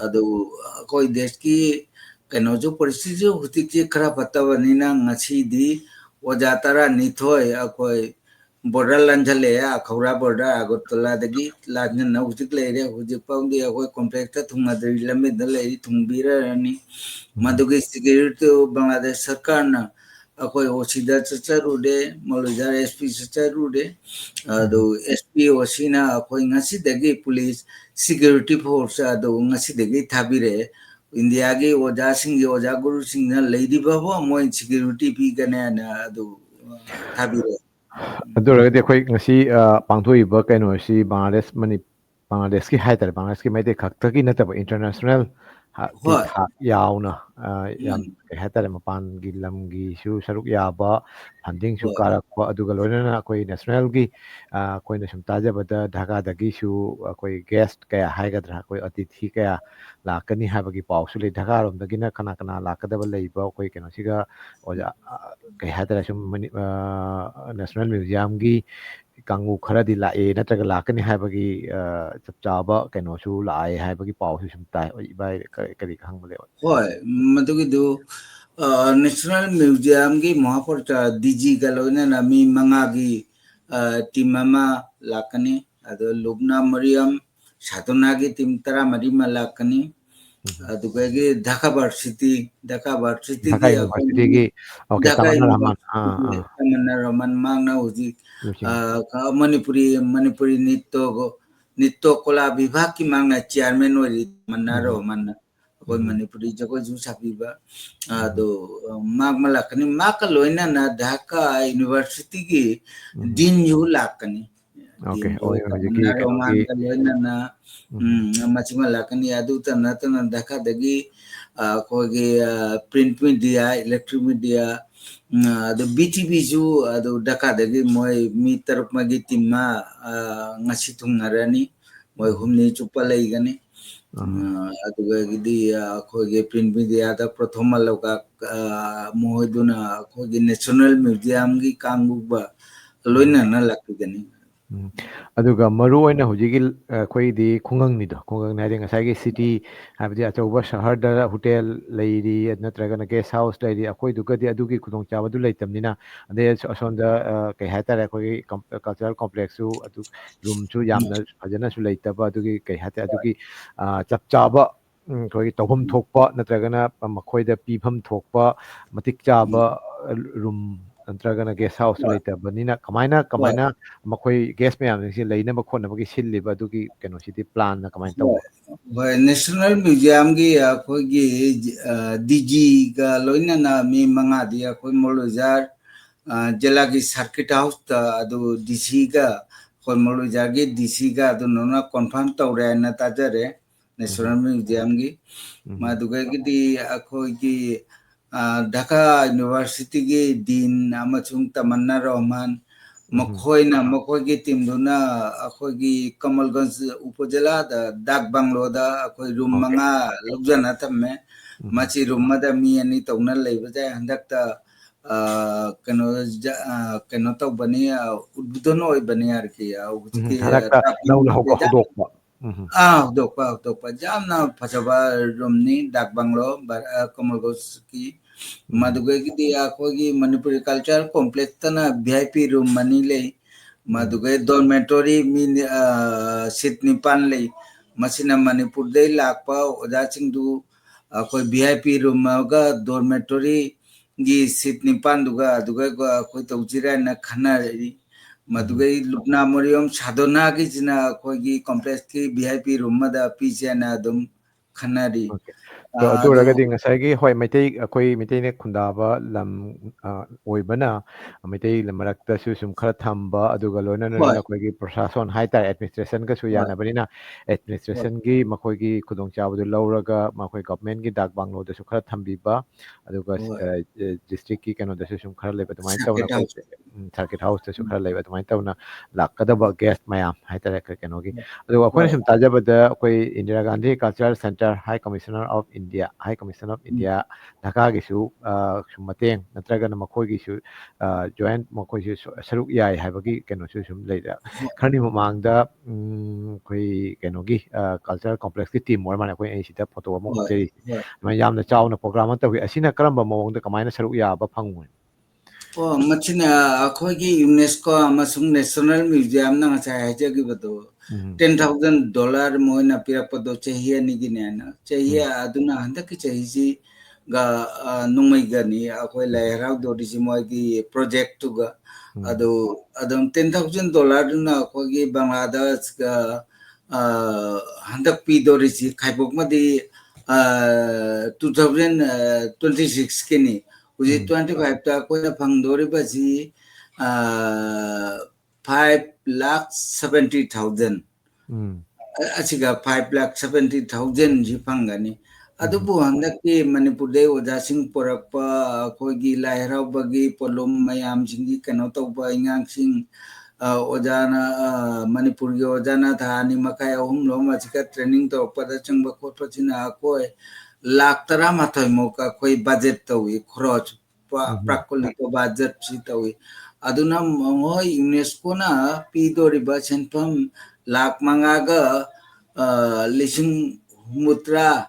adu koi deski keno jo परिस्थिति जो हुती के खरा पत्तावनी ना ngasi di wajatara nithoi akoi border lanjale akhura border agotla dagi lajna na hutik leire hutik paundi akoi complex ta thungadri lambe dalai thungbira ni madugi security Bangladesh sarkar na akoi osida chacharude malujar SP chacharude ado SP osina akoi ngasi dagi police security force ado ngasi dagi thabire India ge oja sing oja guru sing na lady babo moi security pi gane na adu thabire ꯑꯗꯨꯔꯒꯗꯤ ꯑꯩꯈꯣꯏ ꯉꯁꯤ ꯄꯥꯡꯊꯣꯛꯏꯕ ꯀꯩꯅꯣꯁꯤ ꯕꯪꯒ꯭ꯂꯥꯗꯦꯁꯀꯤ ꯍꯥꯏꯇꯥꯔꯦ ꯕꯪꯒ꯭ꯂꯥꯗꯦꯁꯀꯤ ꯃꯩꯇꯩ ꯈꯛꯇꯒꯤ ꯅꯠꯇꯕ international ꯀꯤ ꯊꯥꯛ ꯌꯥꯎꯅ ꯌꯥꯝ ꯀꯩ ꯍꯥꯏꯇꯥꯔꯦ ꯃꯄꯥꯟꯒꯤ ꯂꯝꯒꯤꯁꯨ ꯁꯔꯨꯛ ꯌꯥꯕ ꯐꯟꯗꯤꯡꯁꯨ ꯀꯥꯔꯛꯄ ꯑꯗꯨꯒ ꯂꯣꯏꯅꯅ ꯑꯩꯈꯣꯏ ꯅꯦꯁꯅꯦꯜꯒꯤ ꯑꯩꯈꯣꯏꯅ ꯁꯨꯝ ꯇꯥꯖꯕꯗ ꯙꯥꯀꯥꯗꯒꯤꯁꯨ ꯑꯩꯈꯣꯏ ꯒꯦꯁ ꯀꯌꯥ ꯍꯥꯏꯒꯗ꯭ꯔꯥ ꯑꯩꯈꯣꯏ ꯑꯇꯤꯊꯤ ꯀꯌꯥ ꯂꯥꯛꯀꯅꯤ ꯍꯥꯏꯕꯒꯤ ꯄꯥꯎꯁꯨ ꯂꯩ ꯙꯥꯀꯥꯔꯣꯝꯗꯒꯤꯅ ꯀꯅꯥ ꯂꯥꯛꯀꯗꯕ ꯂꯩꯕ ꯑꯩꯈꯣꯏ ꯀꯩꯅꯣꯁꯤꯒ ꯑꯣꯖꯥ ꯀꯩ ꯍꯥꯏꯇꯥꯔꯦ ꯁꯨꯝ ꯅꯦꯁꯅꯦꯜ ꯃ꯭ꯌꯨꯖꯤꯌꯝꯒꯤ ꯀꯥꯡꯕꯨ ꯈꯔꯗꯤ ꯂꯥꯛꯑꯦ ꯅꯠꯇ꯭ꯔꯒ ꯂꯥꯛꯀꯅꯤ ꯍꯥꯏꯕꯒꯤ ꯆꯞ ꯆꯥꯕ ꯀꯩꯅꯣꯁꯨ ꯂꯥꯛꯑꯦ ꯍꯥꯏꯕꯒꯤ ꯄꯥꯎꯁꯨ ꯁꯨꯝ ꯇꯥꯏ ꯏꯕꯥꯏ ꯀꯔꯤ ꯈꯪꯕ ꯂꯩ hoi madugidu National Museum gi Mahaporta DG galoina na mi manga gi team ama lakani ado Lubna Mariam Sadhana gi team tara mari malakani ꯑꯗꯨꯒꯒꯤ Dhaka ꯚꯥꯔꯁꯤꯇꯤ Dhaka ꯒꯤ ꯌꯨꯅꯤꯚꯔꯁꯤꯇꯤꯒꯤ ꯑꯩꯈꯣꯏꯒꯤ ꯑꯣꯀꯦ ꯙꯥꯀꯥ ꯇꯃꯟꯅ ꯔꯍꯃꯟ ꯌꯨꯅꯤꯚꯔꯁꯤꯇꯤ ꯇꯃꯟꯅ ꯔꯍꯃꯟ ꯃꯥꯡꯅ ꯍꯧꯖꯤꯛ ꯂꯨꯆꯤꯡꯕ ꯃꯅꯤꯄꯨꯔꯤ ꯅꯤꯠꯇꯣ ꯀꯣꯂꯥ ꯕꯤꯚꯥꯒꯀꯤ ꯃꯥꯡꯅ ꯆꯤꯌꯔꯃꯦꯟ ꯑꯣꯏꯔꯤ ꯇꯃꯟꯅ ꯔꯍꯃꯟꯅ ꯑꯩꯈꯣꯏ ꯃꯅꯤꯄꯨꯔꯤ ꯖꯒꯣꯏꯁꯨ ꯁꯥꯕꯤꯕ ꯑꯗꯣ ꯃꯥꯛ ꯑꯃ ꯂꯥꯛꯀꯅꯤ ꯃꯥꯛꯀ ꯂꯣꯏꯅꯅ ꯙꯥꯀꯥ ꯌꯨꯅꯤꯚꯔꯁꯤꯇꯤꯒꯤ ꯗꯤꯟꯁꯨ ꯂꯥꯛꯀꯅꯤ ꯑꯣꯀꯦ ꯗꯤꯟꯁꯨ ꯑꯣꯏ ꯍꯧꯖꯤꯛꯀꯤ ꯇꯃꯟꯅ ꯀꯩꯅꯣꯒꯤ ꯔꯍꯃꯟꯒ ꯂꯣꯏꯅꯅ ꯃꯁꯤꯃ ꯂꯥꯛꯀꯅꯤ ꯑꯗꯨꯇ ꯅꯠꯇꯅ ꯙꯥꯀꯥꯗꯒꯤ ꯑꯩꯈꯣꯏꯒꯤ ꯄ꯭ꯔꯤꯟꯠ ꯃꯤꯗꯤꯌꯥ ꯏꯂꯦꯛꯇ꯭ꯔꯤꯛ ꯃꯤꯗꯤꯌꯥ ꯑꯗꯨ BTVꯁꯨ ꯑꯗꯨ ꯙꯥꯀꯥꯗꯒꯤ ꯃꯣꯏ ꯃꯤ 6 ꯑꯃꯒꯤ ꯇꯤꯝ ꯑꯃ ꯉꯁꯤ ꯊꯨꯡꯅꯔꯅꯤ ꯃꯣꯏ ꯍꯨꯝꯅꯤ ꯆꯨꯞꯄ ꯂꯩꯒꯅꯤ ꯑꯗꯨꯒꯗꯤ ꯑꯩꯈꯣꯏꯒꯤ ꯄ꯭ꯔꯤꯟꯠ ꯃꯤꯗꯤꯌꯥꯗ ꯄ꯭ꯔꯊꯣꯃ ꯂꯧꯀꯥꯛ ꯃꯣꯏꯗꯨꯅ ꯑꯩꯈꯣꯏꯒꯤ ꯅꯦꯁꯅꯦꯜ ꯃ꯭ꯌꯨꯖꯤꯌꯝꯒꯤ ꯀꯥꯡꯕꯨꯒ ꯂꯣꯏꯅꯅ ꯂꯥꯛꯄꯤꯒꯅꯤ ꯑꯗꯨꯒ ꯃꯔꯨꯑꯣꯏꯅ ꯍꯧꯖꯤꯛꯀꯤ ꯑꯩꯈꯣꯏꯗꯤ ꯈꯨꯡꯒꯪꯅꯤꯗꯣ ꯈꯨꯡꯒꯪꯅꯤ ꯍꯥꯏꯗꯤ ꯉꯁꯥꯏꯒꯤ ꯁꯤꯇꯤ ꯍꯥꯏꯕꯗꯤ ꯑꯆꯧꯕ ꯁꯍꯔꯗ ꯍꯣꯇꯦꯜ ꯂꯩꯔꯤ ꯅꯠꯇ꯭ꯔꯒꯅ ꯒꯦꯁ ꯍꯥꯎꯁ ꯂꯩꯔꯤ ꯑꯩꯈꯣꯏꯗꯨꯒꯗꯤ ꯑꯗꯨꯒꯤ ꯈꯨꯗꯣꯡꯆꯥꯕꯗꯨ ꯂꯩꯇꯕꯅꯤꯅ ꯑꯗꯩ ꯑꯁꯣꯝꯗ ꯀꯩ ꯍꯥꯏꯇꯥꯔꯦ ꯑꯩꯈꯣꯏꯒꯤ ꯀꯜꯆꯔꯦꯜ ꯀꯣꯝꯄ꯭ꯂꯦꯛꯁꯁꯨ ꯑꯗꯨ ꯔꯨꯝꯁꯨ ꯌꯥꯝꯅ ꯐꯖꯅꯁꯨ ꯂꯩꯇꯕ ꯑꯗꯨꯒꯤ ꯀꯩ ꯍꯥꯏꯇꯥꯔꯦ ꯑꯗꯨꯒꯤ ꯆꯞ ꯆꯥꯕ ꯑꯩꯈꯣꯏꯒꯤ ꯇꯧꯐꯝ ꯊꯣꯛꯄ ꯅꯠꯇ꯭ꯔꯒꯅ ꯃꯈꯣꯏꯗ ꯄꯤꯐꯝ ꯊꯣꯛꯄ ꯃꯇꯤꯛ ꯆꯥꯕ ꯔꯨꯝ ꯅꯠꯇ꯭ꯔꯒꯅ ꯒꯦꯁ ꯍꯥꯎꯁꯁꯨ ꯂꯩꯇꯕꯅꯤꯅ ꯀꯃꯥꯏꯅ ꯃꯈꯣꯏ ꯒꯦꯁ ꯃꯌꯥꯝꯁꯤꯡꯁꯤ ꯂꯩꯅꯕ ꯈꯣꯠꯅꯕꯒꯤ ꯁꯤꯜꯂꯤꯕ ꯑꯗꯨꯒꯤ ꯀꯩꯅꯣꯁꯤꯗꯤ ꯄ꯭ꯂꯥꯟꯅ ꯀꯃꯥꯏꯅ ꯇꯧꯕ ꯍꯣꯏ ꯅꯦꯁꯅꯦꯜ ꯃ꯭ꯌꯨꯖꯤꯌꯝꯒꯤ ꯑꯩꯈꯣꯏꯒꯤ DGꯒ ꯂꯣꯏꯅꯅ ꯃꯤ 5ꯗꯤ ꯑꯩꯈꯣꯏ ꯃꯣꯂꯨꯖꯥꯔ ꯖꯤꯂꯥꯒꯤ ꯁꯥꯔꯀꯤꯠ ꯍꯥꯎꯁꯇ ꯑꯗꯨ DCꯒ ꯑꯩꯈꯣꯏ ꯃꯣꯂꯨꯖꯥꯔꯒꯤ DCꯒ ꯑꯗꯨꯅ ꯀꯣꯟꯐꯥꯔꯝ ꯇꯧꯔꯦ ꯍꯥꯏꯅ ꯇꯥꯖꯔꯦ ꯅꯦꯁꯅꯦꯜ ꯃ꯭ꯌꯨꯖꯤꯌꯝꯒꯤ ꯃꯗꯨꯒꯗꯤ ꯑꯩꯈꯣꯏꯒꯤ ꯙꯥꯀꯥ ꯌꯨꯅꯤꯚꯔꯁꯤꯇꯤꯒꯤ ꯗꯤꯟ ꯑꯃꯁꯨꯡ ꯇꯃꯟꯅ ꯔꯍꯃꯟ ꯃꯈꯣꯏꯒꯤ ꯇꯤꯝꯗꯨꯅ ꯑꯩꯈꯣꯏꯒꯤ ꯀꯃꯜꯒꯟꯖ ꯎꯄꯖꯤꯂꯥꯗ ꯗꯥꯛ ꯕꯪꯂꯣꯗ ꯑꯩꯈꯣꯏ ꯔꯨꯝ ꯑꯣꯀꯦ 5 ꯂꯧꯖꯅ ꯊꯝꯃꯦ ꯃꯁꯤ ꯔꯨꯝ ꯑꯃꯗ ꯃꯤ 2 ꯇꯧꯅ ꯂꯩꯕ ꯌꯥꯏ ꯍꯟꯗꯛꯇ ꯀꯩꯅꯣ ꯇꯧꯕꯅꯤ उद्बोधन ꯑꯣꯏꯕꯅꯤ ꯍꯥꯏꯔꯀꯤ ꯍꯧꯖꯤꯛꯀꯤ ꯍꯟꯗꯛꯇ ꯅꯧꯅ ꯍꯧꯗꯣꯛꯄ ꯍꯧꯗꯣꯛꯄ ꯌꯥꯝꯅ ꯐꯖꯕ ꯔꯨꯝꯅꯤ ꯗꯥꯛ ꯕꯪꯂꯣ ꯀꯃꯜ ꯒꯣꯁꯀꯤ ꯃꯗꯨꯒꯗꯤ ꯑꯩꯈꯣꯏꯒꯤ ꯃꯅꯤꯄꯨꯔꯤ ꯀꯜꯆꯔꯦꯜ ꯀꯣꯝꯄ꯭ꯂꯦꯛꯁꯇꯅ VIP ꯔꯨꯝ 2 ꯂꯩ ꯃꯗꯨꯒꯩ ꯗꯣꯔꯃꯦꯇꯣꯔꯤ ꯃꯤ ꯁꯤꯠ 9 ꯂꯩ ꯃꯁꯤꯅ ꯃꯅꯤꯄꯨꯔꯗꯩ ꯂꯥꯛꯄ ꯑꯣꯖꯥꯁꯤꯡꯗꯨ ꯑꯩꯈꯣꯏ VIP ꯔꯨꯝ ꯑꯃꯒ ꯗꯣꯔꯃꯦꯇꯣꯔꯤ ꯒꯤ ꯁꯤꯠ 9 ꯑꯗꯨꯒ ꯑꯩꯈꯣꯏ ꯇꯧꯁꯤꯔꯥꯅ ꯈꯟꯅꯔꯤ ꯃꯗꯨꯒꯩ ꯂꯨꯞꯅꯥ ꯃꯣꯔꯤꯌꯣꯝ ꯁꯥꯗꯣꯅꯥꯒꯤꯁꯤꯅ ꯑꯩꯈꯣꯏꯒꯤ ꯀꯣꯝꯄ꯭ꯂꯦꯛꯁꯀꯤ VIP ꯔꯨꯝ ꯑꯃꯗ ꯄꯤꯖꯦꯅ ꯑꯗꯨꯝ ꯈꯟꯅꯔꯤ ꯑꯗꯨ ꯑꯗꯨ ꯑꯣꯏꯔꯒꯗꯤ ꯉꯁꯥꯏꯒꯤ ꯍꯣꯏ ꯑꯩꯈꯣꯏ ꯃꯩꯇꯩꯅ ꯈꯨꯟꯗꯥꯕ ꯂꯝ ꯑꯣꯏꯕꯅ ꯃꯩꯇꯩ ꯃꯔꯛꯇꯁꯨ ꯁꯨꯝ ꯈꯔ ꯊꯝꯕ ꯑꯗꯨꯒ ꯂꯣꯏꯅ ꯍꯣꯏ ꯑꯩꯈꯣꯏꯒꯤ ꯄ꯭ꯔꯣꯁꯥꯁꯣꯟ ꯍꯥꯏꯇꯥꯔꯦ ꯑꯦꯗꯃꯤꯅꯤꯁꯇ꯭ꯔꯦꯁꯟꯒꯁꯨ ꯍꯣꯏ ꯌꯥꯅꯕꯅꯤꯅ ꯍꯣꯏ ꯑꯦꯗꯃꯤꯅꯤꯁꯇ꯭ꯔꯦꯁꯟꯒꯤ ꯃꯈꯣꯏꯒꯤ ꯈꯨꯗꯣꯡꯆꯥꯕꯗꯨ ꯂꯧꯔꯒ ꯃꯈꯣꯏ ꯒꯚꯔꯟꯃꯦꯟꯠꯒꯤ ꯗꯥꯛ ꯕꯪꯂꯣꯗꯁꯨ ꯈꯔ ꯊꯝꯕꯤꯕ ꯑꯗꯨꯒ ꯍꯣꯏ ꯗꯤꯁꯇ꯭ꯔꯤꯛꯀꯤ ꯀꯩꯅꯣꯗꯁꯨ ꯁꯨꯝ ꯈꯔ ꯂꯩꯕ ꯑꯗꯨꯃꯥꯏꯅ ꯇꯧꯅ ꯁꯔꯀꯤꯠ ꯑꯩꯈꯣꯏ ꯍꯥꯎꯁ ꯁꯥꯔꯀꯤꯠ ꯍꯥꯎꯁꯇꯁꯨ ꯈꯔ ꯂꯩꯕ ꯑꯗꯨꯃꯥꯏꯅ ꯇꯧꯅ ꯂꯥꯛꯀꯗꯕ ꯒꯦꯁ ꯃꯌꯥꯝ ꯍꯥꯏꯇꯥꯔꯦ ꯀꯩꯅꯣꯒꯤ ꯑꯗꯨꯒ ꯑꯩꯈꯣꯏꯅ ꯍꯣꯏ ꯁꯨꯝ ꯇꯥꯖꯕꯗ ꯑꯩꯈꯣꯏ Indira Gandhi cultural centre high commissioner of India ꯙꯥꯀꯥꯒꯤꯁꯨ ꯁꯨꯝ ꯃꯇꯦꯡ ꯅꯠꯇ꯭ꯔꯒꯅ ꯃꯈꯣꯏꯒꯤꯁꯨ ꯖꯣꯏꯟ ꯃꯈꯣꯏꯁꯨ ꯁꯔꯨꯛ ꯌꯥꯏ ꯍꯥꯏꯕꯒꯤ ꯀꯩꯅꯣꯁꯨ ꯁꯨꯝ ꯂꯩꯔꯦ ꯈꯔꯅꯤ ꯃꯃꯥꯡꯗ ꯑꯩꯈꯣꯏ ꯀꯩꯅꯣꯒꯤ ꯀꯜꯆꯔꯦꯜ ꯀꯣꯝꯄ꯭ꯂꯦꯛꯁꯀꯤ ꯇꯤꯝ ꯑꯣꯏꯔ ꯃꯥꯜꯂꯦ ꯑꯩꯈꯣꯏ ꯑꯩ ꯁꯤꯗ ꯐꯣꯇꯣ ꯑꯃ ꯍꯣꯏ ꯎꯠꯆꯔꯤꯁꯦ ꯍꯣꯏ ꯑꯗꯨꯃꯥꯏꯅ ꯌꯥꯝꯅ ꯆꯥꯎꯅ ꯄ꯭ꯔꯣꯒ꯭ꯔꯥꯝ ꯑꯃ ꯇꯧꯋꯤ ꯑꯁꯤꯅ ꯀꯔꯝꯕ ꯃꯑꯣꯡꯗ ꯀꯃꯥꯏꯅ ꯁꯔꯨꯛ ꯌꯥꯕ ꯐꯪꯉꯣꯏ ꯃꯁꯤꯅ ꯑꯩꯈꯣꯏꯒꯤ ꯌꯨꯅꯦꯁꯀꯣ ꯑꯃꯁꯨꯡ ꯅꯦꯁꯅꯦꯜ ꯃ꯭ꯌꯨꯖꯤꯌꯝꯅ ꯉꯁꯥꯏ ꯍꯥꯏꯖꯈꯤꯕꯗꯣ $10,000 ꯃꯣꯏꯅ ꯄꯤꯔꯛꯄꯗꯣ ꯆꯍꯤ 2ꯒꯤꯅꯦ ꯍꯥꯏꯅ ꯆꯍꯤ ꯑꯗꯨꯅ ꯍꯟꯗꯛꯀꯤ ꯆꯍꯤꯁꯤꯒ ꯅꯣꯡꯃꯩꯒꯅꯤ ꯑꯩꯈꯣꯏ ꯂꯥꯏ ꯍꯔꯥꯎꯗꯧꯔꯤꯁꯤ ꯃꯣꯏꯒꯤ ꯄ꯭ꯔꯣꯖꯦꯛꯇꯨꯒ ꯑꯗꯨ ꯑꯗꯨꯝ $10,000ꯗꯨꯅ ꯑꯩꯈꯣꯏꯒꯤ ꯕꯪꯒ꯭ꯂꯥꯗꯦꯁꯀ ꯍꯟꯗꯛ ꯄꯤꯗꯧꯔꯤꯁꯤ ꯈꯥꯏꯕꯣꯛꯃꯗꯤ 2026ꯀꯤꯅꯤ ꯍꯧꯖꯤꯛ 25ꯇ ꯑꯩꯈꯣꯏꯅ ꯐꯪꯗꯧꯔꯤꯕꯁꯤ 5,70,000 ꯑꯁꯤꯒ 5,70,000 ꯐꯪꯒꯅꯤ ꯑꯗꯨꯕꯨ ꯍꯟꯗꯛꯀꯤ ꯃꯅꯤꯄꯨꯔꯗꯩ ꯑꯣꯖꯥꯁꯤꯡ ꯄꯨꯔꯛꯄ ꯑꯩꯈꯣꯏꯒꯤ ꯂꯥꯏ ꯍꯔꯥꯎꯕꯒꯤ ꯄꯣꯠꯂꯨꯝ ꯃꯌꯥꯝꯁꯤꯡꯒꯤ ꯀꯩꯅꯣ ꯇꯧꯕ ꯏꯉꯥꯡꯁꯤꯡ ꯑꯣꯖꯥꯅ ꯃꯅꯤꯄꯨꯔꯒꯤ ꯑꯣꯖꯥꯅ ꯊꯥ 2 ꯃꯈꯥꯏ 3 ꯂꯣꯝ ꯑꯁꯤꯒ ꯇ꯭ꯔꯦꯅꯤꯡ ꯇꯧꯔꯛꯄꯗ ꯆꯪꯕ ꯈꯣꯠꯄꯁꯤꯅ ꯑꯩꯈꯣꯏ $11,12,000 ꯑꯩꯈꯣই ꯕꯖꯦꯠ ꯇꯧꯏ ꯈꯣꯔꯣꯆ ꯄ꯭ꯔꯥꯀꯨꯂꯤක ꯕꯖꯦꯠꯁꯤ ꯇꯧꯏ ꯑꯗꯨꯅ ꯃꯣꯏ ꯌꯨꯅꯦꯁꯀꯣꯅ ꯄꯤꯗꯧꯔꯤꯕ ꯁꯦꯟꯐꯝ $1,50,000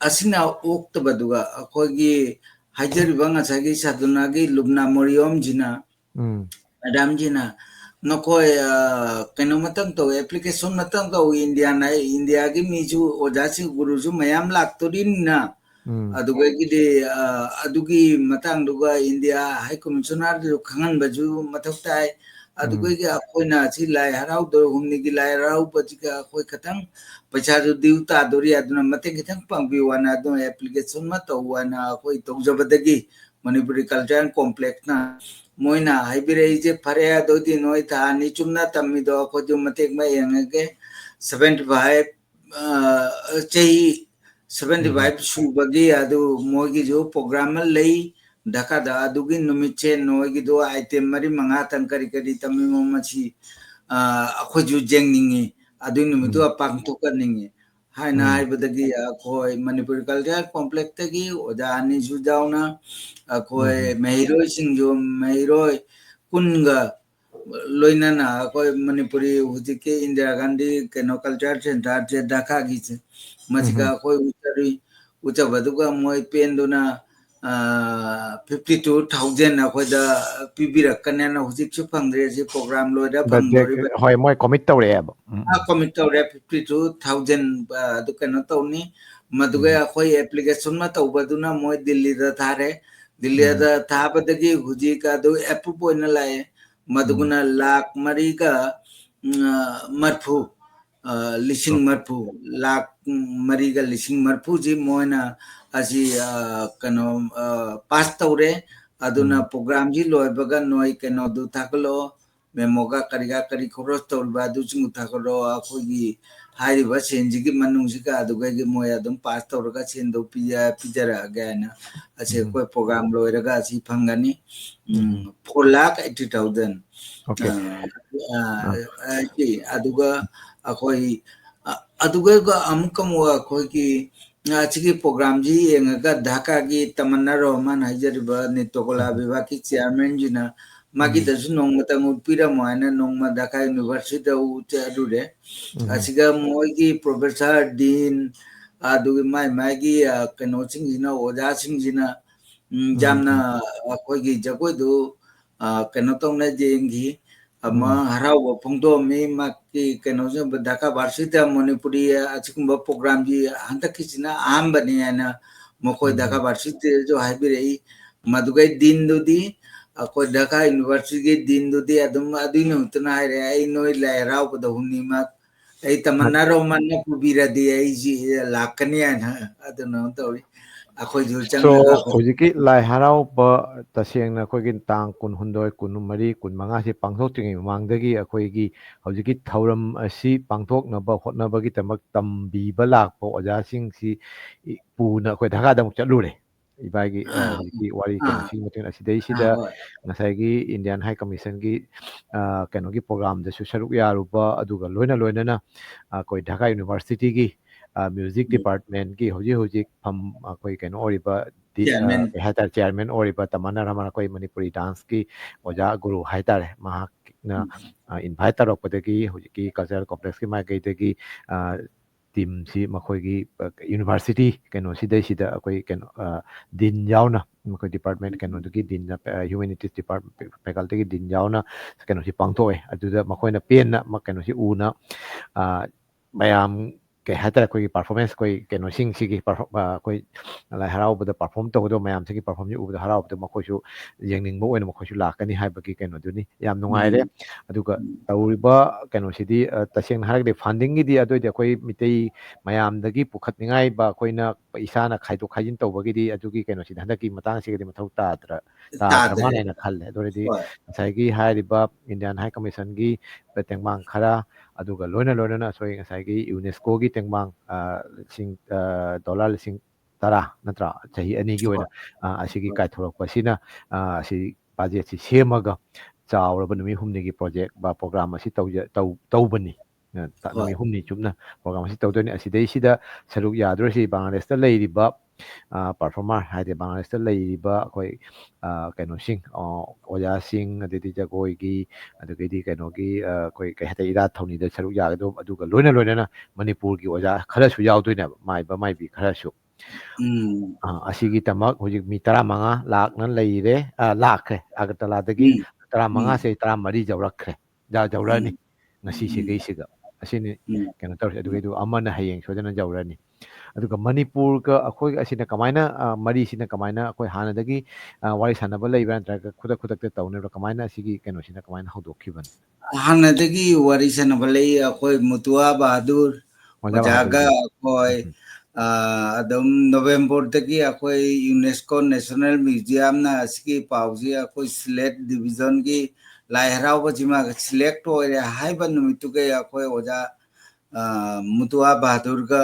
ꯑꯁꯤꯅ ꯑꯣꯛꯇꯕꯗꯨꯒ ꯑꯩꯈꯣꯏꯒꯤ ꯍꯥꯏꯖꯔꯤꯕ ꯉꯁꯥꯏꯒꯤ ꯁꯥꯗꯨꯅꯥꯒꯤ ꯂꯨꯕꯅꯥ ꯃꯣꯔꯤꯌꯣꯝꯁꯤꯅ ꯃꯦꯗꯥꯝꯖꯤꯅ नखोय कनो मतंग तो एप्लीकेशन मतंग तो इंडिया ना इंडिया की मीजु ओजासी गुरुजु मयाम लाक्तोरिन ना अदुगेगिदे अदुगी मतंग दुगा इंडिया हाई कमिश्नर जो खंगन बजु मथक्ताय अदुगेगी अखोइना छि लाई हराउ दो हुमनी की लाई हराउ बजिका अखोइ खतंग पैसा जो दिउता दोरी अदुना मते खतंग पंगबी वाना दो एप्लीकेशन मा तो वाना अखोइ तौजबदगी मणिपुरी कल्चर कॉम्प्लेक्स ना मोइना हाइबिरेजे फरे दोदी नोइ था नि चुमना तम्मी दो को जो मतेक में यंगे 75 चही 75 सुबगी अदु मोगी जो प्रोग्राम लई ढका दा अदुगी नुमिचे नोगी दो आइटम मरी मंगा तन करी करी तम्मी मोमची अखो जो जेंगनिंगी अदु नुमितो पांगतो करनिंगी हाइना हाइबदगी अखोय मणिपुर कल्चर कॉम्प्लेक्स तगी ओजा अनि जुजाउना अखोय मेहिरोय सिंजो मेहिरोय कुनगा लोइनाना अखोय मणिपुरी हुजिके इंदिरा गांधी केनो कल्चर सेंटर जे ढाका गी मजिका अखोय उतरी उतबदुगा मोय पेंदुना 52,000 अखोयदा पिबिरकनेना हुजिकसु फंगरे जे प्रोग्राम लोइदा फंगदोरि होय मोय कमिट तौरे अब कमिट तौरे 52,000 अदु केनो तौनी मदुगे अखोय एप्लीकेशन मा तौबदुना मोय दिल्ली दा थारे दिल्ली दा थाबदगी हुजिका दु एप्रूव ओइना लाए मदुगुना लाख मरीगा मरफू लिसिंग मरफू लाख मरीगा लिसिंग मरफू जी मोयना असी कनो पास तौरे अदुना प्रोग्राम जी लोयबगा नोय केनो दु थाकलो मेमोगा करिगा करी खरोस तौरबा दु चिंगु थाकलो अखोगी हाइरिबा सेंजिगी मनुंगजिका अदुगेगी मोय अदुम पास तौरगा सेंदो पिजरा गाना असे कोई प्रोग्राम लोयरगा असी फंगनी 4,80,000 ओके अदुगा अखोई अदुगा अमुकम अखोगी अचिगी प्रोग्राम जी यंगा ढाका की तमन्ना रहमान हाइजरिबा नितोकोला विभाग की चेयरमैन जिना मागी दसु नोंगमता मुपिरा मोयना नोंगमा ढाका यूनिवर्सिटी उचरुरे अचिगा मोगी प्रोफेसर डीन अदुगी मागी कनो सिंजिना ओजा सिंजिना जामना अखोगी जगोदु कनो तोंगना जेंगी अमा हराव फंगदो मी माकी कनो से ढाका वार्षिक मणिपुरी अचिकुंबा प्रोग्राम जी हंतक किसिना आम बने ना मकोय ढाका वार्षिक जो हाइबिरई मदुगै दिन दुदी अखोय ढाका यूनिवर्सिटी दिन दुदी अदुम अदुनो उतना हाइरे आई नोय लायराव बदहुनी मा आई तमन्ना रोमन ने पुबिरदी आई जी लाकनी ना अदुनो तौरी अखोय जो So चंगना hojiki lai harauba tasengna akhoi tang kun hundoi kun mari kun manga si pangthoktingi mamangdagi akhoi hojiki thauram asi pangthoknaba hotnabagi tamak tambiba lakpa ojasing si puna akhoi dhaka damuk chatlure ibagi hojiki wari kano sing mutin asidai sida ngasai Indian High Commission gi kano gi program da su saruk yaruba aduga loina na akhoi Dhaka University gi music department की होजी फम कोई कनो ओरिबा हाइतार chairman ओरिबा तमन्ना रमन कोई Manipuri dance की ओजा गुरु हाइतार महाकना invite तौरपदगी होजी cultural complex की माइकैदगी team सी मखोगी university कनो सिदा कोई कनो दिन यावना मखोई डिपार्टमेंट कनो दुगी दिन ह्यूमैनिटीज डिपार्टमेंट फैकल्टी की दिन यावना कनो सी पांगथोए अदुदा मखोइना पेनना कनो सी उना मयाम के हाइतार कोई परफॉर्मेंस कोई कनो सिंग सिगी कोई लाई हराउबदा परफॉर्म तौदो मयाम सिगी परफॉर्म उबदा हराउबदा मखोइसु येंगनिंगबो ओइना मखोइसु लाकनी हाइबगी कनो दुनी याम नुंगाइरे अदुगा तौरिबा कनो सिदी तसेंग हारगदे फंडिंग गिदी अदोइदे कोई मितै मयामदगी पुखतनिंगाइ बा कोइना इसाना खाइदो खाइजिन तौबगिदी अदुगी कनो सिदा हंदकी मतंग सिगदे मथौ ताद्र मानेना खल्ले अदोरिदी साइगी हाइरिबा इंडियन हाई कमीशन गी तेंगमांग खरा अदुगा लोइना सोई ngasai यूनेस्को की तेंगमांग लिंग डॉलर लिंग तरा नत्रा चाही अनि की ओइना असिगी काइथोरकपसिना असि बजेट सि सेमगा चावरब नुमी हुमनी की प्रोजेक्ट बा प्रोग्राम असि तौबनी नुमी हुमनी चुमना प्रोग्राम असि तौदोनी असिदैसिदा सरुक याद्रोसि बांग्लादेश लेरिबा परफॉर्मर हाइदे बांग्लादेश लेरिबा अखोई कैनोसिंग ओजासिंग अदि जगोइगी अदुगैदी कैनोगी कोई कहते इरा थौनीदा सरुक यागदो अदुगा लोइना मणिपुर की ओजा खरसु यावदोइना माइबा माइबी खरसु असिगी तमक हुजिक मी 15 लाख न लेइरे लाख है अगरतलादगी 15 से 14 जौरखरे ꯖꯧꯔꯅꯤ ꯉꯁꯤꯁꯤꯒꯩꯁꯤꯒ ꯑꯁꯤꯅꯤ ꯀꯩꯅꯣ ꯇꯧꯔꯤꯁꯦ ꯑꯗꯨꯒꯩꯗꯨ ꯑꯃꯅ ꯍꯌꯦꯡ ꯁꯣꯏꯗꯅ ꯖꯧꯔꯅꯤ ꯑꯗꯨꯒ ꯃꯅꯤꯄꯨꯔꯒ ꯑꯩꯈꯣꯏꯒ ꯑꯁꯤꯅ ꯀꯃꯥꯏꯅ ꯃꯔꯤꯁꯤꯅ ꯀꯃꯥꯏꯅ ꯑꯩꯈꯣꯏ ꯍꯥꯟꯅꯗꯒꯤ ꯋꯥꯔꯤ ꯁꯥꯟꯅꯕ ꯂꯩꯕ꯭ꯔꯥ ꯅꯠꯇ꯭ꯔꯒ ꯈꯨꯗꯛꯇ ꯇꯧꯅꯕ꯭ꯔꯥ ꯀꯃꯥꯏꯅ ꯑꯁꯤꯒꯤ ꯀꯩꯅꯣꯁꯤꯅ ꯀꯃꯥꯏꯅ ꯍꯧꯗꯣꯛꯈꯤꯕꯅꯤ ꯍꯥꯟꯅꯗꯒꯤ ꯋꯥꯔꯤ ꯁꯥꯟꯅꯕ ꯂꯩ ꯑꯩꯈꯣꯏ ꯃꯨꯇꯨꯋꯥ ꯕꯍꯥꯗꯨꯔ ꯑꯣꯖꯥ ꯑꯣꯖꯥꯒ ꯕꯍꯥꯗꯨꯔꯒꯤ ꯑꯩꯈꯣꯏ ꯑꯗꯨꯝ ꯅꯣꯕꯦꯝꯕꯔꯗꯒꯤ ꯑꯩꯈꯣꯏ ꯌꯨꯅꯦꯁꯀꯣ ꯅꯦꯁꯅꯦꯜ ꯃ꯭ꯌꯨꯖꯤꯌꯝꯅ ꯑꯁꯤꯒꯤ ꯄꯥꯎꯁꯤ ꯑꯩꯈꯣꯏ ꯁꯤꯂꯦꯠ ꯗꯤꯕꯤꯖꯟꯒꯤ ꯂꯥꯏ ꯍꯔꯥꯎꯕꯁꯤꯃ ꯁꯤꯂꯦꯛ ꯑꯣꯏꯔꯦ ꯍꯥꯏꯕ ꯅꯨꯃꯤꯠꯇꯨꯒꯩ ꯑꯩꯈꯣꯏ ꯑꯣꯖꯥ ꯃꯨꯇꯨꯋꯥ ꯕꯍꯥꯗꯨꯔꯒ